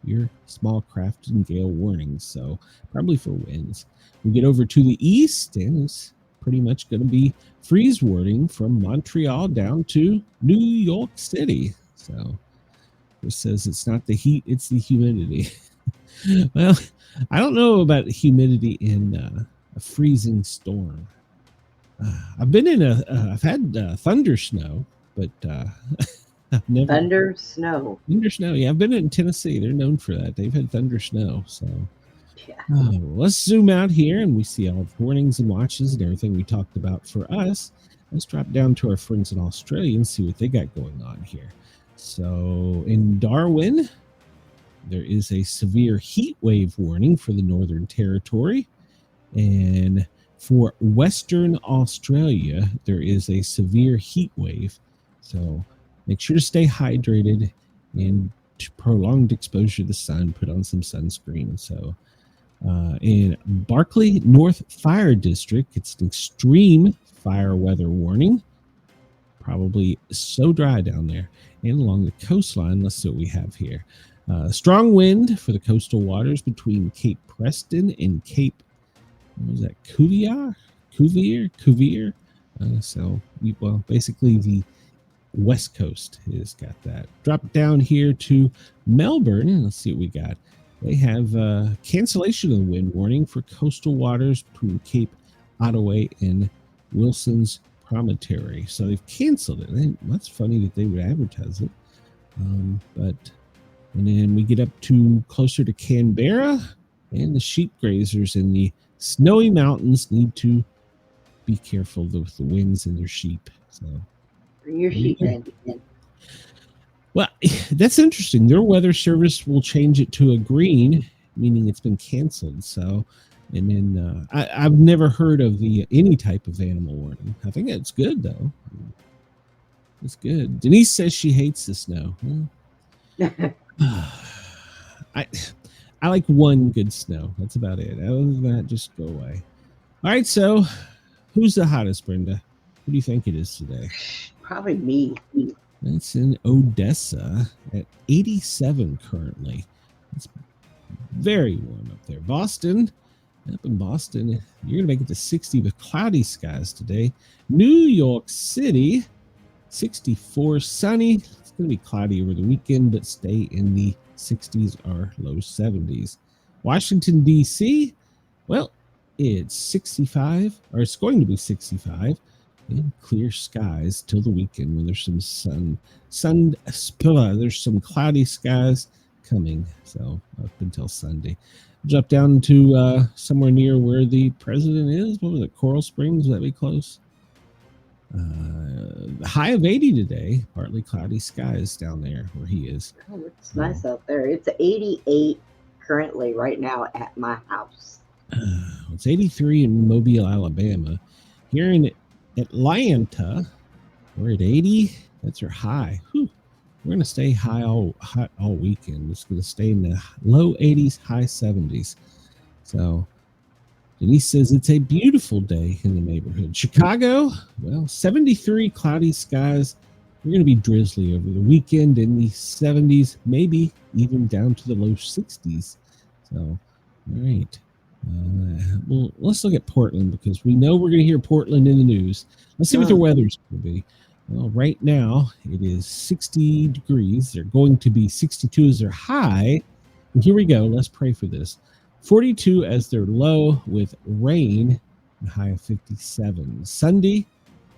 your small craft and gale warnings, so probably for winds. We get over to the east, and it's pretty much going to be freeze warning from Montreal down to New York City. So it says it's not the heat, it's the humidity. Well, I don't know about humidity in a freezing storm. I've been in I've had thunder snow, but I've never thunder snow. Yeah, I've been in Tennessee. They're known for that. They've had thunder snow. So let's zoom out here and we see all the warnings and watches and everything we talked about for us. Let's drop down to our friends in Australia and see what they got going on here. So in Darwin, there is a severe heat wave warning for the Northern Territory. And for Western Australia, there is a severe heat wave. So make sure to stay hydrated and prolonged exposure to the sun. Put on some sunscreen. So in Barkley North Fire District, it's an extreme fire weather warning. Probably so dry down there. And along the coastline, let's see what we have here. Strong wind for the coastal waters between Cape Preston and Cape, what was that, Cuvier? So, basically the West Coast has got that. Drop down here to Melbourne, and let's see what we got. They have cancellation of the wind warning for coastal waters between Cape Otway and Wilson's Promontory. So they've canceled it. That's funny that they would advertise it. And then we get up to closer to Canberra, and the sheep grazers in the snowy mountains need to be careful with the winds and their sheep. So bring your sheep in. Well, that's interesting. Their weather service will change it to a green, meaning it's been canceled. So, and then I've never heard of any type of animal warning. I think that's good though. It's good. Denise says she hates the snow. I like one good snow. That's about it. Other than that, just go away. All right. So, who's the hottest, Brenda? Who do you think it is today? Probably me. It's in Odessa at 87 currently. It's very warm up there. Boston, Up in Boston, you're going to make it to 60 with cloudy skies today. New York City, 64 sunny. It's going to be cloudy over the weekend, but stay in the 60s or low 70s. Washington, D.C., well, it's 65, or it's going to be 65, and clear skies till the weekend when there's some there's some cloudy skies coming, so up until Sunday. Drop down to somewhere near where the president is. What was it, Coral Springs? Would that be close? High of 80 today, partly cloudy skies down there where he is. Oh, it's nice out there. It's 88 currently right now at my house. It's 83 in Mobile, Alabama. Here in Atlanta, we're at 80. That's our high. Whew. We're going to stay hot all weekend. It's going to stay in the low 80s, high 70s. So Denise says it's a beautiful day in the neighborhood. Chicago, well, 73 cloudy skies. We're going to be drizzly over the weekend in the 70s, maybe even down to the low 60s. So, all right. Well, let's look at Portland because we know we're going to hear Portland in the news. Let's see what the weather's going to be. Well, right now it is 60 degrees. They're going to be 62 as their high. And here we go. Let's pray for this. 42 as their low with rain, and high of 57. Sunday,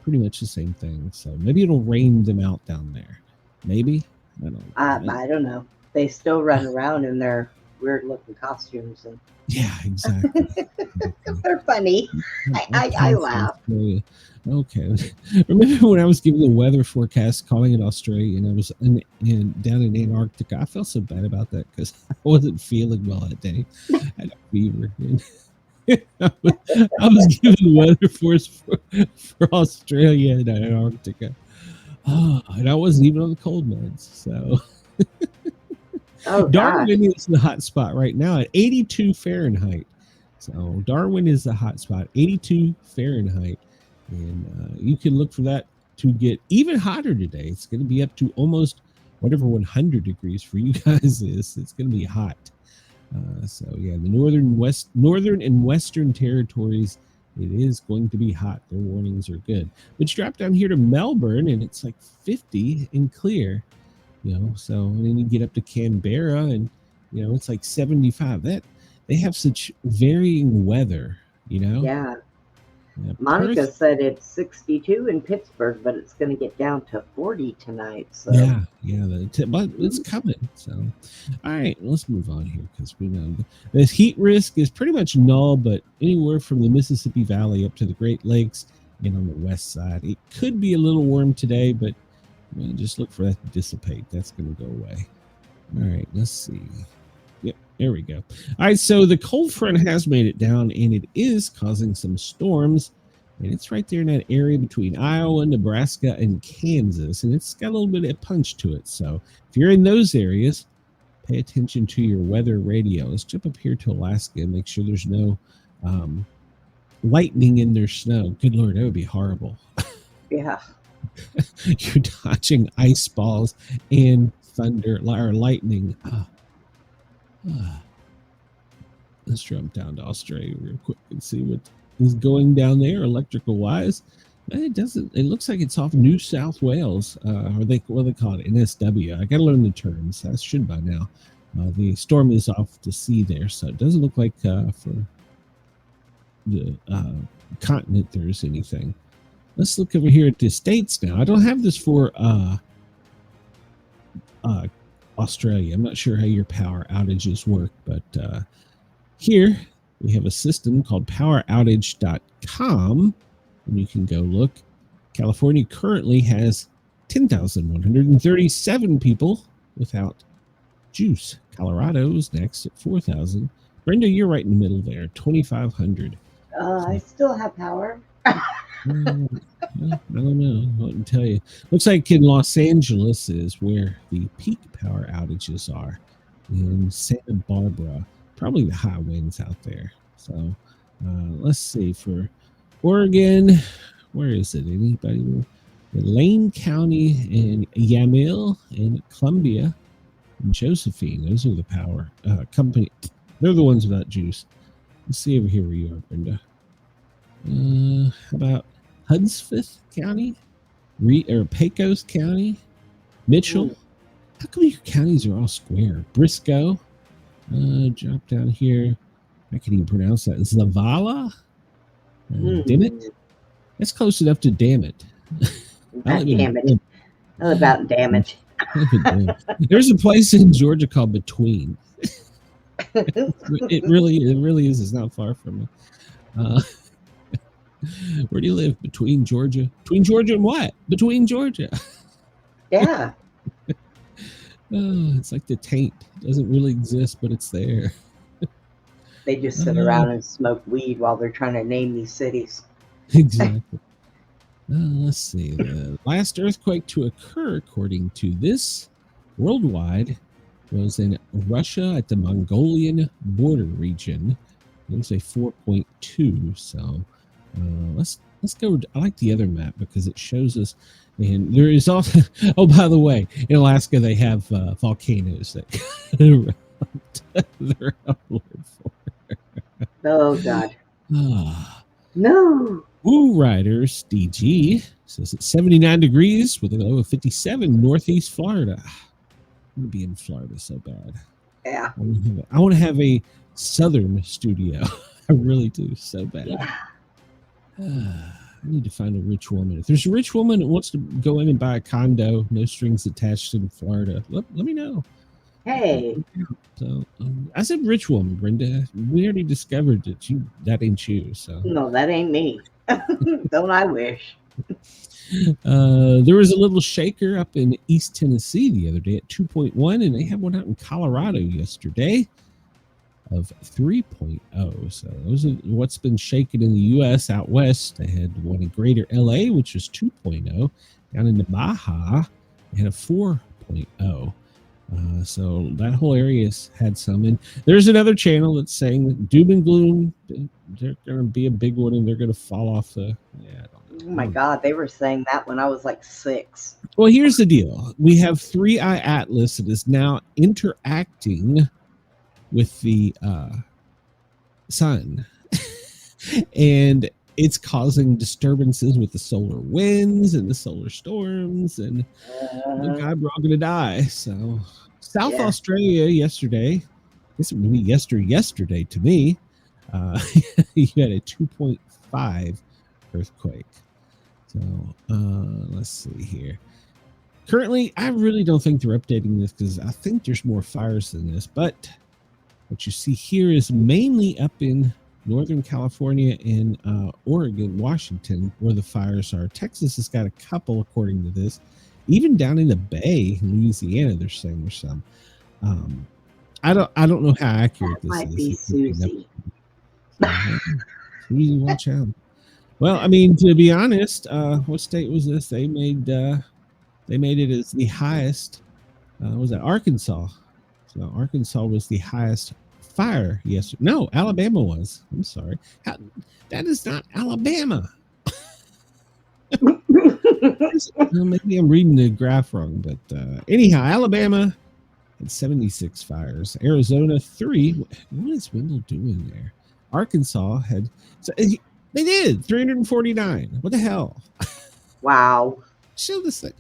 pretty much the same thing. So maybe it'll rain them out down there. Maybe. I don't know. I don't know. They still run around in their weird looking costumes. And yeah, exactly. they're funny. I laugh. Okay. Remember when I was giving the weather forecast, calling it Australia, and I was down in Antarctica? I felt so bad about that because I wasn't feeling well that day. I had a fever. I was giving the weather for Australia and Antarctica. Oh, and I wasn't even on the cold meds. So Darwin is the hot spot right now at 82 Fahrenheit. So Darwin is the hot spot, 82 Fahrenheit. And you can look for that to get even hotter today. It's going to be up to almost whatever 100 degrees for you guys is. It's going to be hot. So yeah, the northern and western territories, it is going to be hot. Their warnings are good. But you drop down here to Melbourne and it's like 50 and clear. So and then you get up to Canberra and it's like 75. That they have such varying weather. Yeah. Monica said it's 62 in Pittsburgh, but it's going to get down to 40 tonight. So but it's coming. So, all right, let's move on here because we know the heat risk is pretty much null, but anywhere from the Mississippi Valley up to the Great Lakes and on the west side, it could be a little warm today, but just look for that to dissipate. That's going to go away. All right, let's see. Yep, there we go. All right, so the cold front has made it down, and it is causing some storms, and it's right there in that area between Iowa, Nebraska, and Kansas, and it's got a little bit of punch to it. So if you're in those areas, pay attention to your weather radio. Let's jump up here to Alaska and make sure there's no lightning in their snow. Good Lord, that would be horrible. Yeah. You're dodging ice balls and thunder or lightning. Let's jump down to Australia real quick and see what is going down there electrical wise. It looks like it's off New South Wales, what they call it, NSW. I gotta learn the terms. I should by now. The storm is off to sea there, so it doesn't look like for the continent there's anything. Let's look over here at the States now. I don't have this for Australia. I'm not sure how your power outages work, but here we have a system called poweroutage.com, and you can go look. California currently has 10,137 people without juice. Colorado's next at 4,000. Brenda, you're right in the middle there, 2,500. I still have power. I don't know what to tell you. Looks like in Los Angeles is where the peak power outages are. In Santa Barbara, probably the high winds out there. So let's see for Oregon. Where is it? Anybody? Lane County and Yamhill and Columbia and Josephine. Those are the power company. They're the ones without juice. Let's see over here where you are, Brenda. How about Hudspeth County? Or Pecos County? Mitchell? How come your counties are all square? Briscoe? Drop down here. I can't even pronounce that. Zavala? Damn it. That's close enough to damn it. Damn it. How about damn it? There's a place in Georgia called Between. It really is. It's not far from me. Where do you live? Between Georgia? Between Georgia and what? Between Georgia. Yeah. Oh, it's like the taint. It doesn't really exist, but it's there. They just sit around and smoke weed while they're trying to name these cities. Exactly. Let's see. The last earthquake to occur, according to this, worldwide, was in Russia at the Mongolian border region. It was a 4.2. So let's go. I like the other map because it shows us. And there is also. Oh, by the way, in Alaska they have volcanoes that they're uploaded for. Oh God. No. Woo Riders DG says it's 79 degrees with a low of 57, Northeast Florida. I'm gonna be in Florida so bad. Yeah. I want to have a southern studio. I really do so bad. Yeah. I need to find a rich woman. If there's a rich woman that wants to go in and buy a condo, no strings attached in Florida, let me know. Hey. So I said rich woman, Brenda. We already discovered that ain't you. So No, that ain't me. Don't I wish? There was a little shaker up in East Tennessee the other day at 2.1, and they had one out in Colorado yesterday of 3.0. So those are what's been shaken in the U.S. out west. They had one in Greater L.A., which was 2.0. Down in the Baja, they had a 4.0. So that whole area's had some. And there's another channel that's saying that doom and gloom, they're going to be a big one and they're going to fall off the. Yeah, I don't know. Oh my God, they were saying that when I was like 6. Well, here's the deal. We have 3-Eye Atlas that is now interacting with the sun. And it's causing disturbances with the solar winds and the solar storms. And oh God, we're all going to die. So South Australia yesterday, I guess it would be yesterday to me, you had a 2.5 earthquake. So let's see here. Currently, I really don't think they're updating this because I think there's more fires than this. But what you see here is mainly up in Northern California and Oregon, Washington, where the fires are. Texas has got a couple, according to this. Even down in the Bay, Louisiana, they're saying there's some. I don't know how accurate That this might is. be Susie. Susie, watch out. Well, I mean, to be honest, what state was this? They made it as the highest. Was that Arkansas? So Arkansas was the highest fire yesterday. No, Alabama was. I'm sorry. That is not Alabama. Maybe I'm reading the graph wrong, but anyhow, Alabama had 76 fires. Arizona 3. What is Wendell doing there? Arkansas had. So they did 349. What the hell? Wow. Show this thing.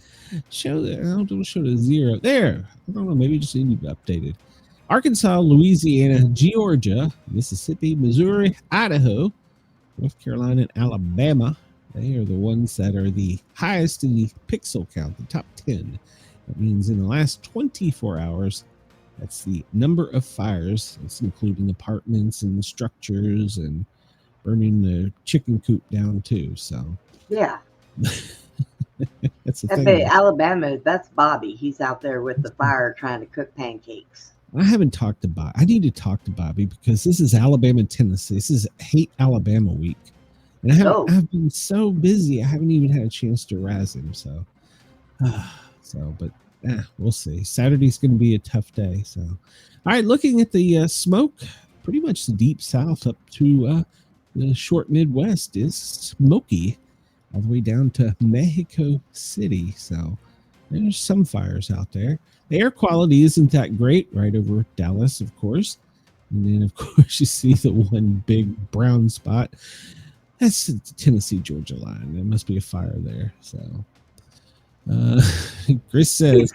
Show the 0 there. I don't know. Maybe just need to be updated. Arkansas, Louisiana, Georgia, Mississippi, Missouri, Idaho, North Carolina, and Alabama. They are the ones that are the highest in the pixel count, the top 10. That means in the last 24 hours, that's the number of fires. That's including apartments and structures and burning the chicken coop down too. So yeah. That's the thing. Alabama, that's Bobby. He's out there with the fire trying to cook pancakes. I haven't talked to Bobby. I need to talk to Bobby because this is Alabama, Tennessee. This is Hate Alabama week. And I've been so busy. I haven't even had a chance to razz him. So, but we'll see. Saturday's going to be a tough day. So, all right, looking at the smoke, pretty much the deep south up to the short Midwest is smoky all the way down to Mexico City. So there's some fires out there. The air quality isn't that great right over Dallas, of course. And then, of course, you see the one big brown spot. That's the Tennessee-Georgia line. There must be a fire there. So, Chris says,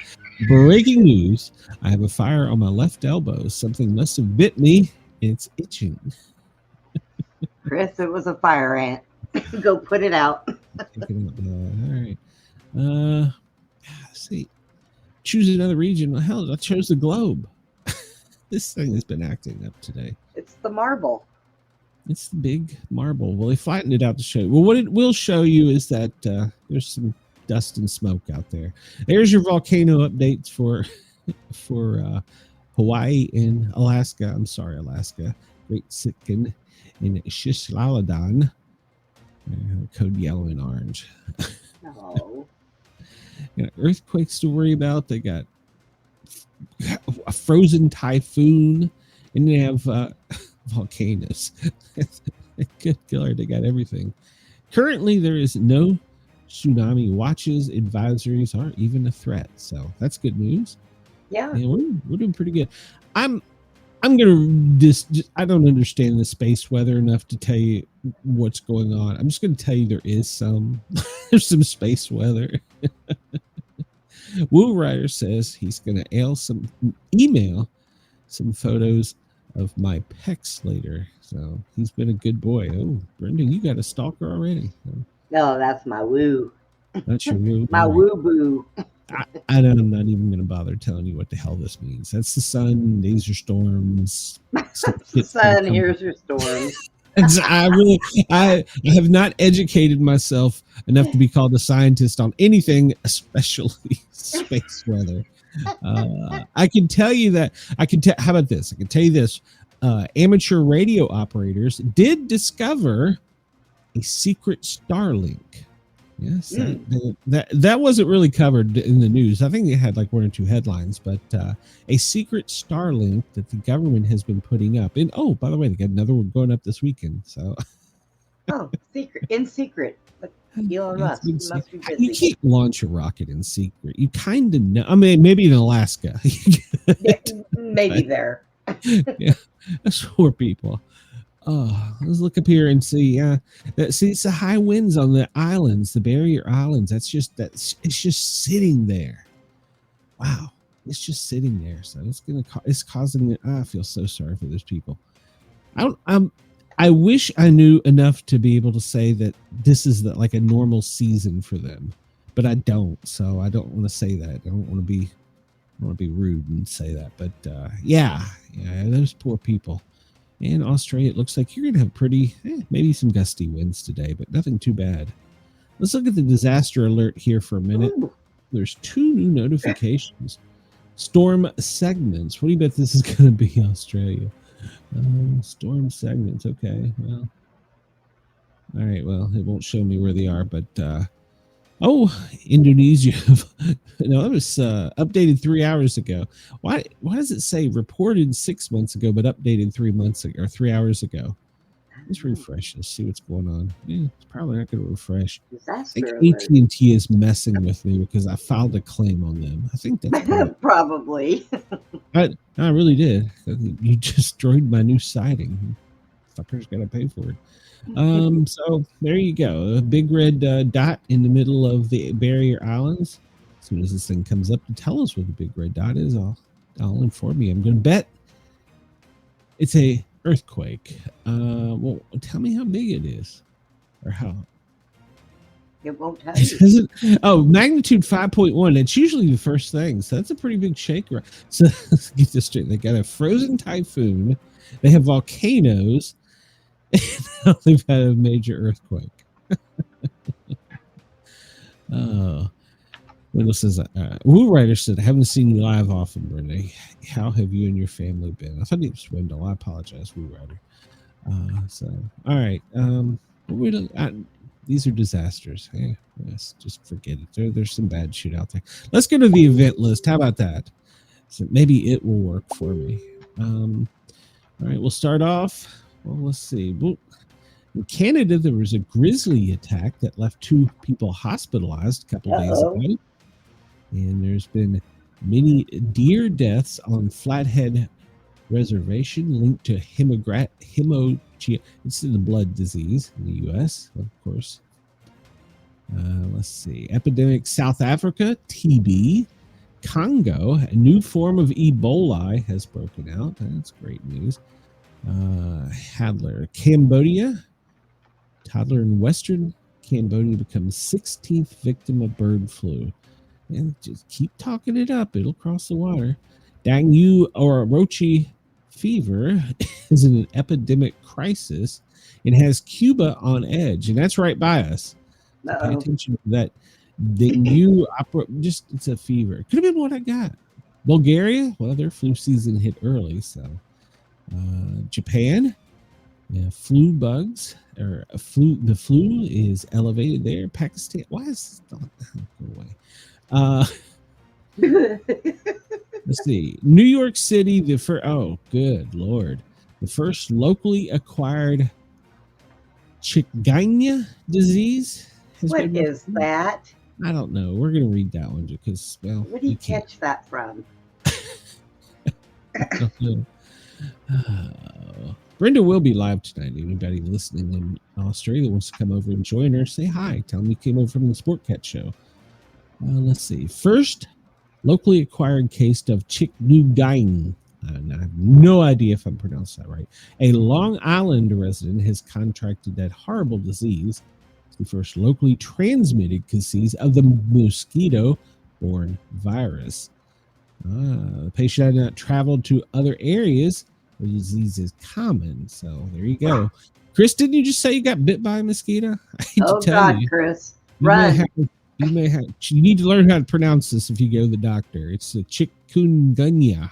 breaking news. I have a fire on my left elbow. Something must have bit me. It's itching. Chris, it was a fire ant. Go put it out. All right. Let's see. Choose another region. Well, hell, I chose the globe. This thing has been acting up today. It's the marble. It's the big marble. Well, they flattened it out to show you. Well, what it will show you is that there's some dust and smoke out there. There's your volcano updates for Hawaii and Alaska. I'm sorry, Alaska. Great Sitkin and Shishlaladan. Code yellow and orange. No. Got earthquakes to worry about. They got a frozen typhoon, and they have volcanoes. Good God, they got everything. Currently, there is no tsunami watches, advisories, or even a threat. So that's good news. Yeah, we're doing pretty good. I'm gonna just I don't understand the space weather enough to tell you what's going on. I'm just gonna tell you there is some there's some space weather. Woo Rider says he's gonna email some photos of my pecs later. So he's been a good boy. Oh, Brendan, you got a stalker already. No, that's my woo. That's your woo. My woo boo. I'm not even going to bother telling you what the hell this means. That's the sun. These are storms. The sun. Here's your storms. I have not educated myself enough to be called a scientist on anything, especially space weather. I can tell you that. How about this? I can tell you this. Amateur radio operators did discover a secret Starlink. Yes, that wasn't really covered in the news. I think they had like one or two headlines, but a secret Starlink that the government has been putting up. And oh, by the way, they got another one going up this weekend. So, in secret. But Elon Musk must be busy. You can't launch a rocket in secret. You kind of know. I mean, maybe in Alaska. Maybe there. Yeah, that's for people. Oh, let's look up here and see. See, it's the high winds on the islands, the barrier islands. It's just sitting there. Wow, it's just sitting there. So it's causing it. I feel so sorry for those people. I wish I knew enough to be able to say that this is like a normal season for them, but I don't. So I don't want to say that. I don't want to be rude and say that. But yeah, those poor people. In Australia, it looks like you're going to have pretty, maybe some gusty winds today, but nothing too bad. Let's look at the disaster alert here for a minute. There's 2 new notifications. Storm segments. What do you bet this is going to be, Australia? Storm segments. Okay. Well, all right. Well, it won't show me where they are, but Indonesia. No, that was updated 3 hours ago. Why does it say reported 6 months ago, but updated 3 months ago or 3 hours ago? Let's refresh. Let's see what's going on. Yeah, it's probably not going to refresh. I think AT&T is messing with me because I filed a claim on them. I think that's probably. I really did. You destroyed my new siding. Fuckers got to pay for it. So there you go. A big red dot in the middle of the barrier islands. As soon as this thing comes up to tell us what the big red dot is, I'll inform you. I'm going to bet it's a earthquake. Well, tell me how big it is, or how. It won't tell you. Magnitude 5.1. It's usually the first thing. So that's a pretty big shaker. So let's get this straight. They got a frozen typhoon. They have volcanoes. They've had a major earthquake. Wendell says, Woo Rider said, I haven't seen you live often, Brenda. How have you and your family been? I thought it was Wendell. I apologize, Woo Rider. All right. These are disasters. Hey, yes, just forget it. There's some bad shit out there. Let's go to the event list. How about that? So maybe it will work for me. All right, we'll start off. Well, let's see. Well, in Canada, there was a grizzly attack that left 2 people hospitalized a couple days ago. And there's been many deer deaths on Flathead reservation linked to it's the blood disease in the U.S., of course. Let's see. Epidemic South Africa, TB. Congo, a new form of Ebola has broken out. That's great news. Hadler, Cambodia. Toddler in Western Cambodia becomes 16th victim of bird flu. And just keep talking it up. It'll cross the water. Dengue or Orochi fever is an epidemic crisis and has Cuba on edge. And that's right by us. So pay attention to that. It's a fever. Could have been what I got. Bulgaria, well, their flu season hit early. So Japan, flu bugs or the flu is elevated there. Pakistan, why is this go away? Let's see. New York City, good Lord. The first locally acquired chikungunya disease. What is that? I don't know. We're going to read that one because, well, where do you catch that from? Brenda will be live tonight. Anybody listening in Australia wants to come over and join her, say hi. Tell them you came over from the Sportcat show. Let's see. First, locally acquired case of chikungunya. I have no idea if I'm pronouncing that right. A Long Island resident has contracted that horrible disease. It's the first locally transmitted disease of the mosquito-borne virus. The patient had not traveled to other areas where the disease is common. So there you go. Chris, didn't you just say you got bit by a mosquito? Oh, God, Chris. Run. You need to learn how to pronounce this if you go to the doctor. It's a chikungunya.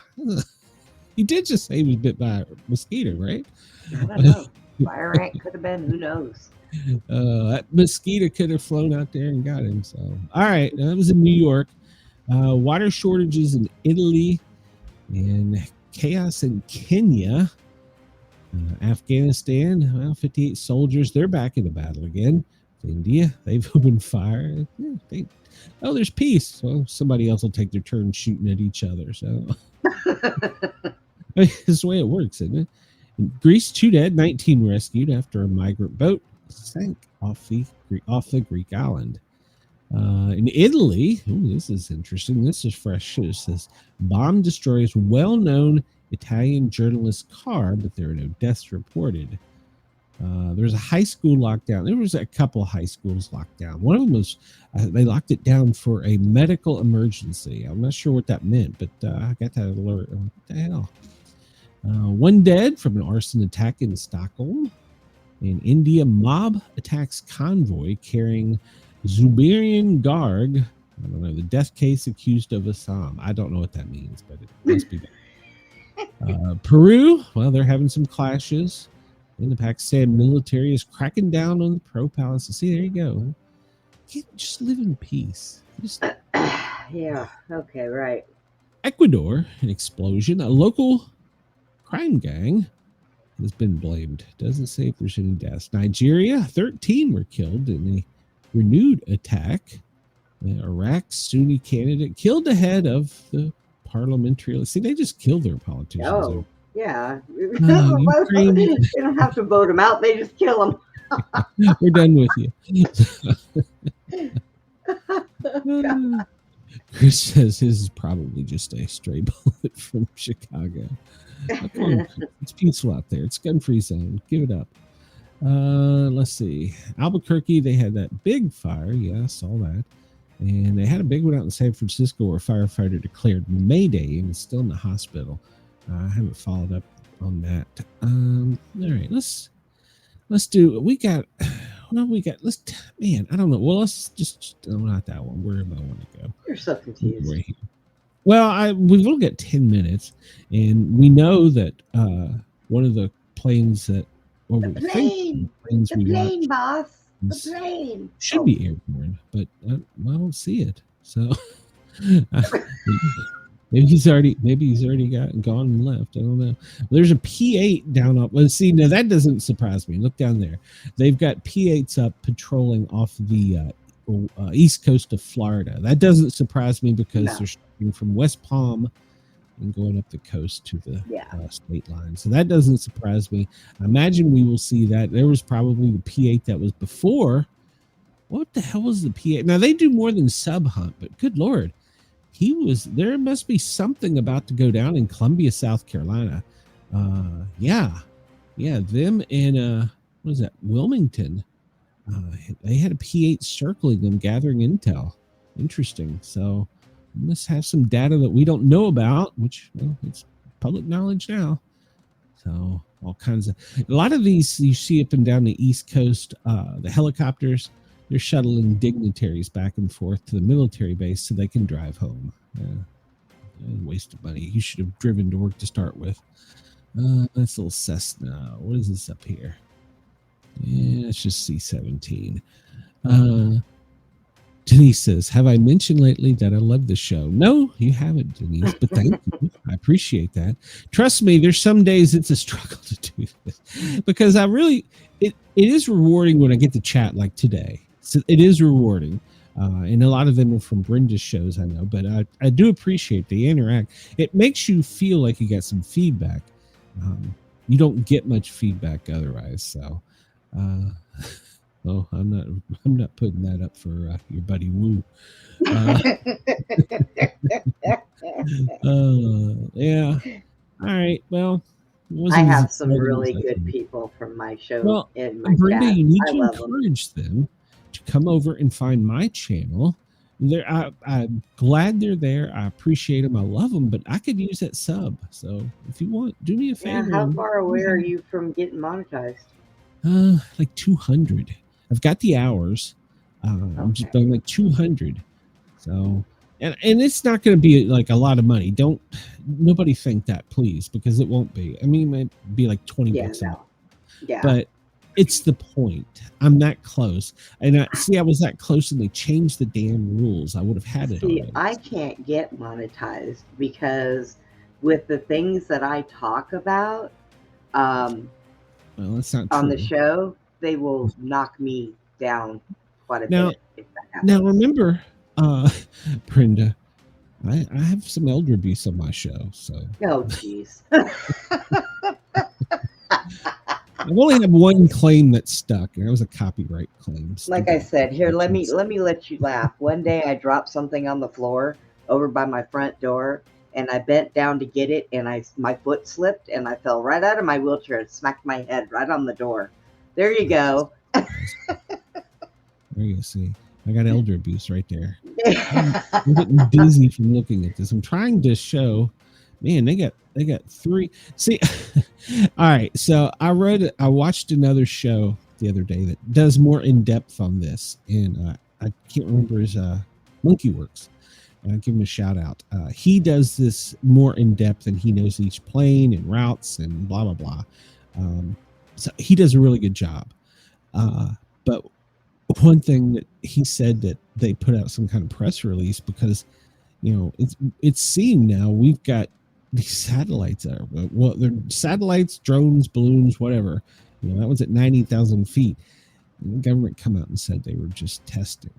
You did just say he was bit by a mosquito, right? I don't know. Fire ant could have been. Who knows? That mosquito could have flown out there and got him. So, all right. That was in New York. Water shortages in Italy and chaos in Kenya. Afghanistan, well, 58 soldiers. They're back in the battle again. India, they've opened fire. There's peace. So somebody else will take their turn shooting at each other. So it's the way it works, isn't it? In Greece, 2 dead, 19 rescued after a migrant boat sank off the Greek island. In Italy, this is interesting. This is fresh. It says bomb destroys well-known Italian journalist car, but there are no deaths reported. There's a high school lockdown. There was a couple high schools locked down. One of them was they locked it down for a medical emergency. I'm not sure what that meant, but I got that alert. What the hell? 1 dead from an arson attack in Stockholm. In India, mob attacks convoy carrying Zuberian Garg. I don't know, the death case accused of Assam. I don't know what that means, but it must be bad. Peru, well, they're having some clashes. And the Pakistan military is cracking down on the pro-Palestine. See, there you go. You can't just live in peace. Yeah, okay, right. Ecuador, an explosion. A local crime gang has been blamed. Doesn't say if there's any deaths. Nigeria, 13 were killed in a renewed attack. Iraq's Sunni candidate killed the head of the parliamentary. See, they just killed their politicians. Oh, yeah. They don't have to vote them out. They just kill them. We're done with you. Chris says his is probably just a stray bullet from Chicago. It's peaceful out there. It's gun-free zone. Give it up. Let's see. Albuquerque, they had that big fire. Yeah, I saw that. And they had a big one out in San Francisco where a firefighter declared Mayday and is still in the hospital. I haven't followed up on that. All right, let's do. Man, I don't know. Well, let's just not that one. Where do I want to go? You're so confused. Right here. Well, we've only got 10 minutes, and we know that one of the planes that the plane, boss. The plane should be airborne, but I don't see it. So maybe he's already gone and left. I don't know. There's a P8 down up. Let's see. Now that doesn't surprise me. Look down there. They've got P8s up patrolling off the east coast of Florida. That doesn't surprise me because they're starting from West Palm and going up the coast to the Yeah. state line. So that doesn't surprise me. I imagine we will see that. There was probably the P8 that was before. What the hell was the P8? Now they do more than sub hunt, but good Lord, there must be something about to go down in Columbia, South Carolina. Yeah, them in what is that, Wilmington? They had a P8 circling them, gathering intel. Interesting. So we must have some data that we don't know about, which, well, it's public knowledge now. So all kinds of, a lot of these you see up and down the East Coast, the helicopters, they're shuttling dignitaries back and forth to the military base so they can drive home. Waste of money. You should have driven to work to start with. That's a little Cessna. What is this up here? Yeah, it's just C-17. Denise says, have I mentioned lately that I love the show? No, you haven't, Denise, but thank you. I appreciate that. Trust me, there's some days it's a struggle to do this because it is rewarding when I get to chat like today. So it is rewarding. And a lot of them are from Brenda's shows, I know, but I do appreciate the interact. It makes you feel like you got some feedback. You don't get much feedback otherwise. So, well, I'm not putting that up for your buddy Woo. Yeah. All right. Well, I have some really good people from my show in my Brenda, chat. you need I to love encourage them to come over and find my channel. I'm glad they're there. I appreciate them. I love them, but I could use that sub. So if you want, do me a favor. Yeah, how far away are you from getting monetized? Like 200. I've got the hours. I'm just on like 200. So, and it's not going to be like a lot of money. Nobody think that, please, because it won't be. I mean, it might be like 20 bucks a month. Yeah. But it's the point. I'm that close. And I was that close and they changed the damn rules. I would have had it already. I can't get monetized because with the things that I talk about well, that's not on true. the show, they will knock me down quite a bit if that happens. Now remember, Brenda, I have some elder abuse on my show, so. Oh, jeez. I've only had one claim that stuck, and that was a copyright claim. Like I said, here, let me let you laugh. One day I dropped something on the floor over by my front door, and I bent down to get it, and my foot slipped, and I fell right out of my wheelchair and smacked my head right on the door. There you go. There you see. I got elder abuse right there. I'm getting dizzy from looking at this. I'm trying to show. Man, they got 3. See, all right. So I watched another show the other day that does more in depth on this, and I can't remember his Monkey Works. And I'll give him a shout out. He does this more in depth, and he knows each plane and routes and blah blah blah. So he does a really good job. But one thing that he said that they put out some kind of press release because, it's seen now. We've got these satellites are they're satellites, drones, balloons, whatever. That was at 90,000 feet. And the government come out and said they were just testing.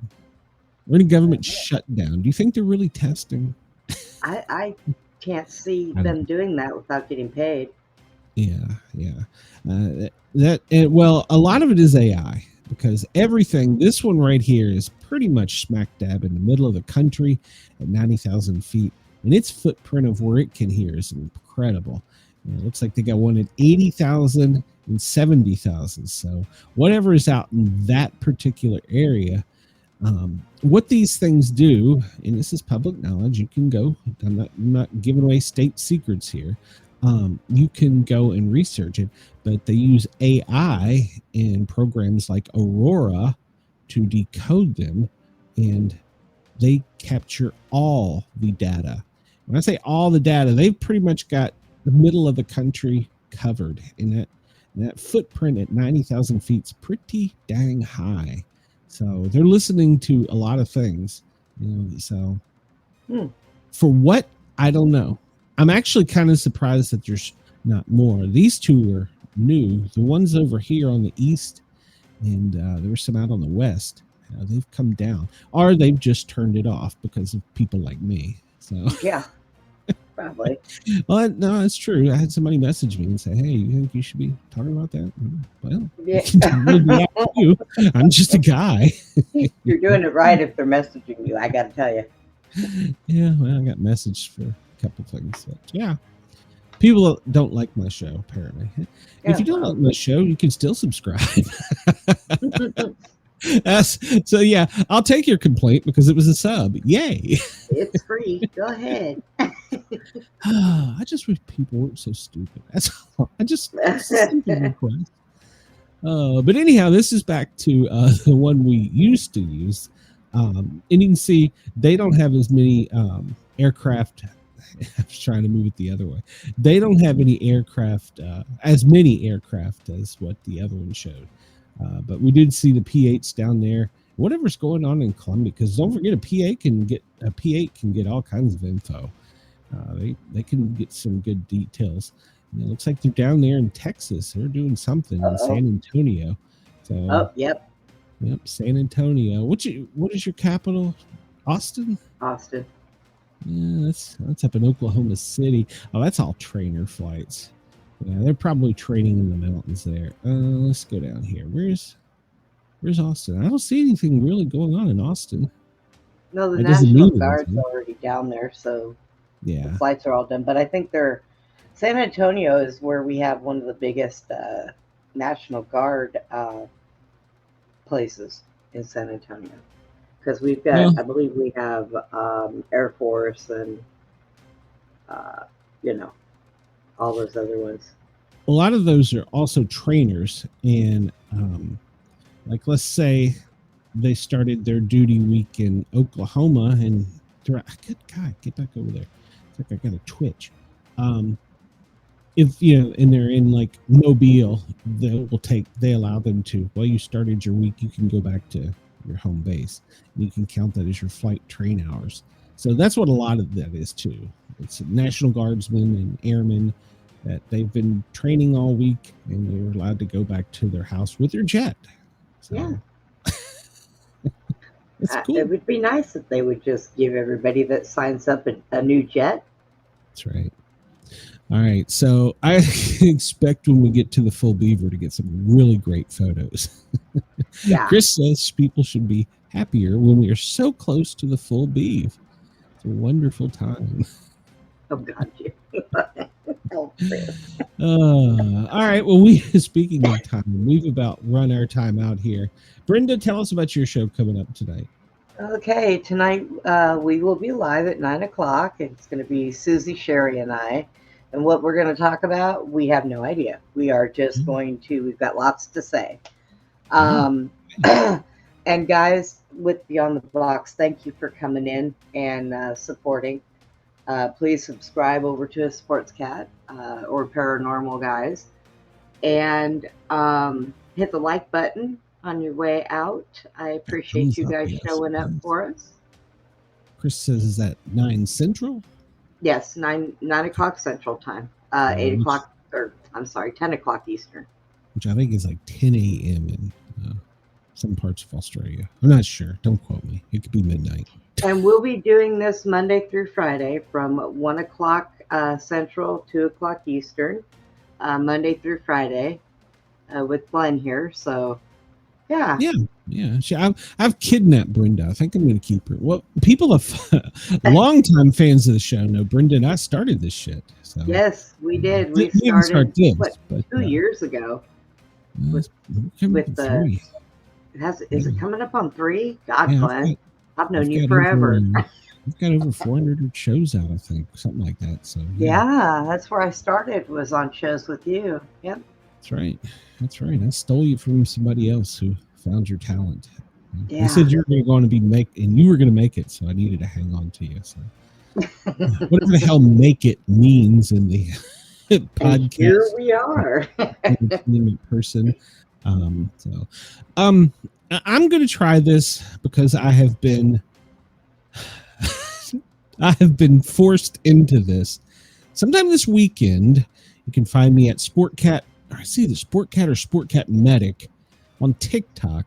We're in a government shutdown. Do you think they're really testing? I can't see them doing that without getting paid. Yeah. Well, a lot of it is AI because everything. This one right here is pretty much smack dab in the middle of the country at 90,000 feet. And its footprint of where it can hear is incredible. It looks like they got one at 80,000 and 70,000. So whatever is out in that particular area, what these things do, and this is public knowledge, you can go. I'm not giving away state secrets here. You can go and research it, but they use AI and programs like Aurora to decode them, and they capture all the data. When I say all the data, they've pretty much got the middle of the country covered, and that footprint at 90,000 feet is pretty dang high. So they're listening to a lot of things. So for what, I don't know. I'm actually kind of surprised that there's not more. These two are new. The ones over here on the east, and there were some out on the west. They've come down, or they've just turned it off because of people like me. So yeah, Probably. Well, no, it's true. I had somebody message me and say, "Hey, you think you should be talking about that?" Well, Yeah. you. I'm just a guy. You're doing it right if they're messaging you. I got to tell you. Yeah, well, I got messaged for a couple things. But yeah, people don't like my show. Apparently, if you don't like my show, you can still subscribe. So yeah, I'll take your complaint because it was a sub. Yay! It's free. Go ahead. I just wish people weren't so stupid. That's all. It's a stupid request. But anyhow, this is back to the one we used to use. And you can see they don't have as many aircraft. I was trying to move it the other way. They don't have any aircraft, as many aircraft as what the other one showed. But we did see the P8s down there. Whatever's going on in Columbia, because don't forget a P8 can get all kinds of info. They can get some good details. And it looks like they're down there in Texas. They're doing something in San Antonio. So, yep, San Antonio. What is your capital? Austin. Yeah, that's up in Oklahoma City. Oh, that's all trainer flights. Yeah, they're probably training in the mountains there. Let's go down here. Where's Austin? I don't see anything really going on in Austin. No, the That doesn't National mean Guard's anything. already down there, so Yeah. the flights are all done. But I think San Antonio is where we have one of the biggest National Guard places in San Antonio. Because we've got, I believe we have Air Force and, all those other ones. A lot of those are also trainers. And like, let's say they started their duty week in Oklahoma and good God, get back over there. It's like I got a twitch. If and they're in like Mobile, they allow them to. Well, you started your week, you can go back to your home base. And you can count that as your flight train hours. So that's what a lot of that is too. It's National Guardsmen and airmen that they've been training all week, and they're allowed to go back to their house with their jet. So, yeah. It's cool. It would be nice if they would just give everybody that signs up a new jet. That's right. All right. So I expect when we get to the full beaver to get some really great photos. Yeah. Chris says people should be happier when we are so close to the full beaver. It's a wonderful time. Oh, God. Oh, Chris. All right. Well, speaking of time, we've about run our time out here. Brenda, tell us about your show coming up tonight. Okay, tonight we will be live at 9 o'clock. It's going to be Susie, Sherry, and I. And what we're going to talk about, we have no idea. We are just we've got lots to say. And guys, with Beyond the Box, thank you for coming in and supporting. Please subscribe over to Sportscat or Paranormal Guys. And hit the like button on your way out. I appreciate you guys showing up for us. Chris says, is that 9 Central? Yes, 9 o'clock Central Time. 8 o'clock, or I'm sorry, 10 o'clock Eastern. Which I think is like 10 a.m. in some parts of Australia. I'm not sure. Don't quote me. It could be midnight. And we'll be doing this Monday through Friday from 1 o'clock Central, 2 o'clock Eastern, Monday through Friday with Glenn here. So, yeah. I've kidnapped Brenda. I think I'm going to keep her. Well, people longtime fans of the show know Brenda and I started this shit. So. Yes, we did. We started 2 years ago. With the is it coming up on 3? God, yeah, Glenn, I've known you forever. We've got over 400 shows out, I think, something like that. So yeah, that's where I started, was on shows with you. Yep. That's right. I stole you from somebody else who found your talent. Yeah. You said you were going to be and you were going to make it, so I needed to hang on to you. So whatever the hell "make it" means in the podcast. And here we are. Person. I'm going to try this because I have been forced into this. Sometime this weekend, you can find me at Sportcat. I see the Sportcat or Sportcat Medic on TikTok.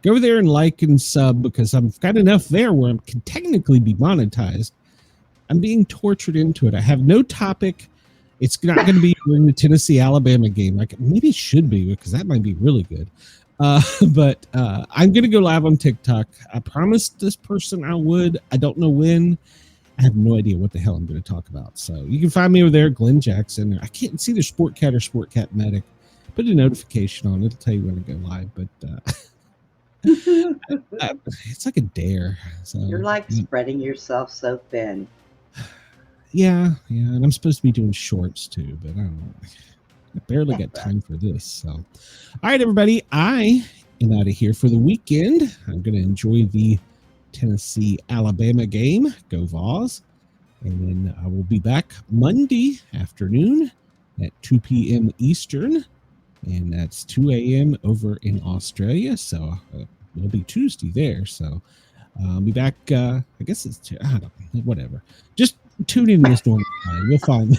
Go over there and like and sub because I've got enough there where I can technically be monetized. I'm being tortured into it. I have no topic. It's not going to be during the Tennessee-Alabama game. Like maybe it should be because that might be really good. But I'm going to go live on TikTok. I promised this person I would. I don't know when. I have no idea what the hell I'm going to talk about. So you can find me over there, Glenn Jackson. I can't see either Sportcat or Sportcat Medic. Put a notification on. It'll tell you when to go live. But it's like a dare. So, You're like spreading yourself so thin. Yeah. And I'm supposed to be doing shorts too, but I don't know. I barely got time for this. So, all right, everybody. I am out of here for the weekend. I'm going to enjoy the Tennessee-Alabama game. Go Vols. And then I will be back Monday afternoon at 2 p.m. Eastern. And that's 2 a.m. over in Australia. So it'll be Tuesday there. So I'll be back. I guess it's, I don't know, whatever. Just tune in this normal time. You'll find me.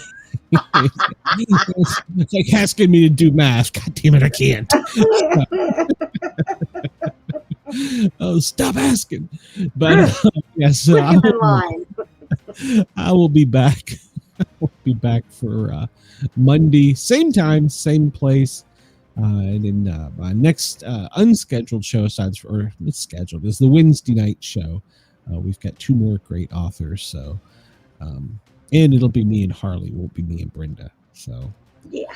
It's like asking me to do math. God damn it, I can't. Oh, stop asking. But yes, I will be back. I'll be back for Monday, same time, same place. And then my next unscheduled show, aside for it's scheduled, is the Wednesday night show. We've got 2 more great authors, so and it'll be me and Harley. It won't be me and Brenda. So yeah.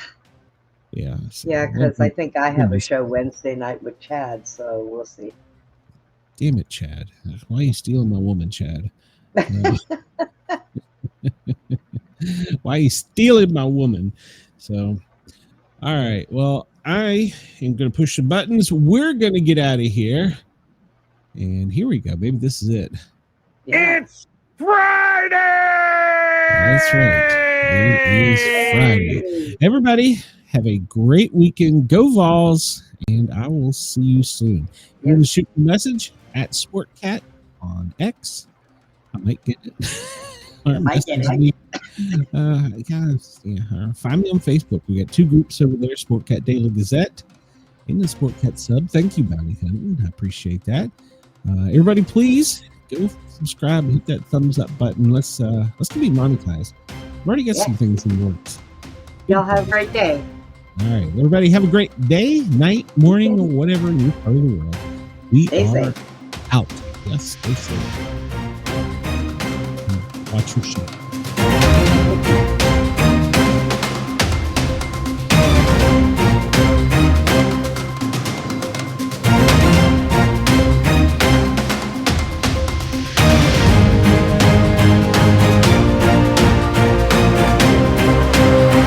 So, yeah, because I think I have a show Wednesday night with Chad, so we'll see. Damn it, Chad! Why are you stealing my woman, Chad? Why are you stealing my woman? So, all right. Well, I am going to push the buttons. We're going to get out of here. And here we go. Maybe this is it. Yeah. It's Friday! That's right. It is Friday. Everybody, have a great weekend. Go Vols. And I will see you soon. You're going to shoot a message at Sportcat on X. I might get it. Find me on Facebook. We got 2 groups over there, Sportcat Daily Gazette and the Sportcat Sub. Thank you, Bounty Hunter. I appreciate that. Everybody, please go subscribe and hit that thumbs up button. Let's get me monetized. I've already got some things in the works. Y'all have a great day. All right, everybody, have a great day, night, morning, or whatever in your part of the world. We Stay are safe. out. Yes, stay safe. Watch your shit.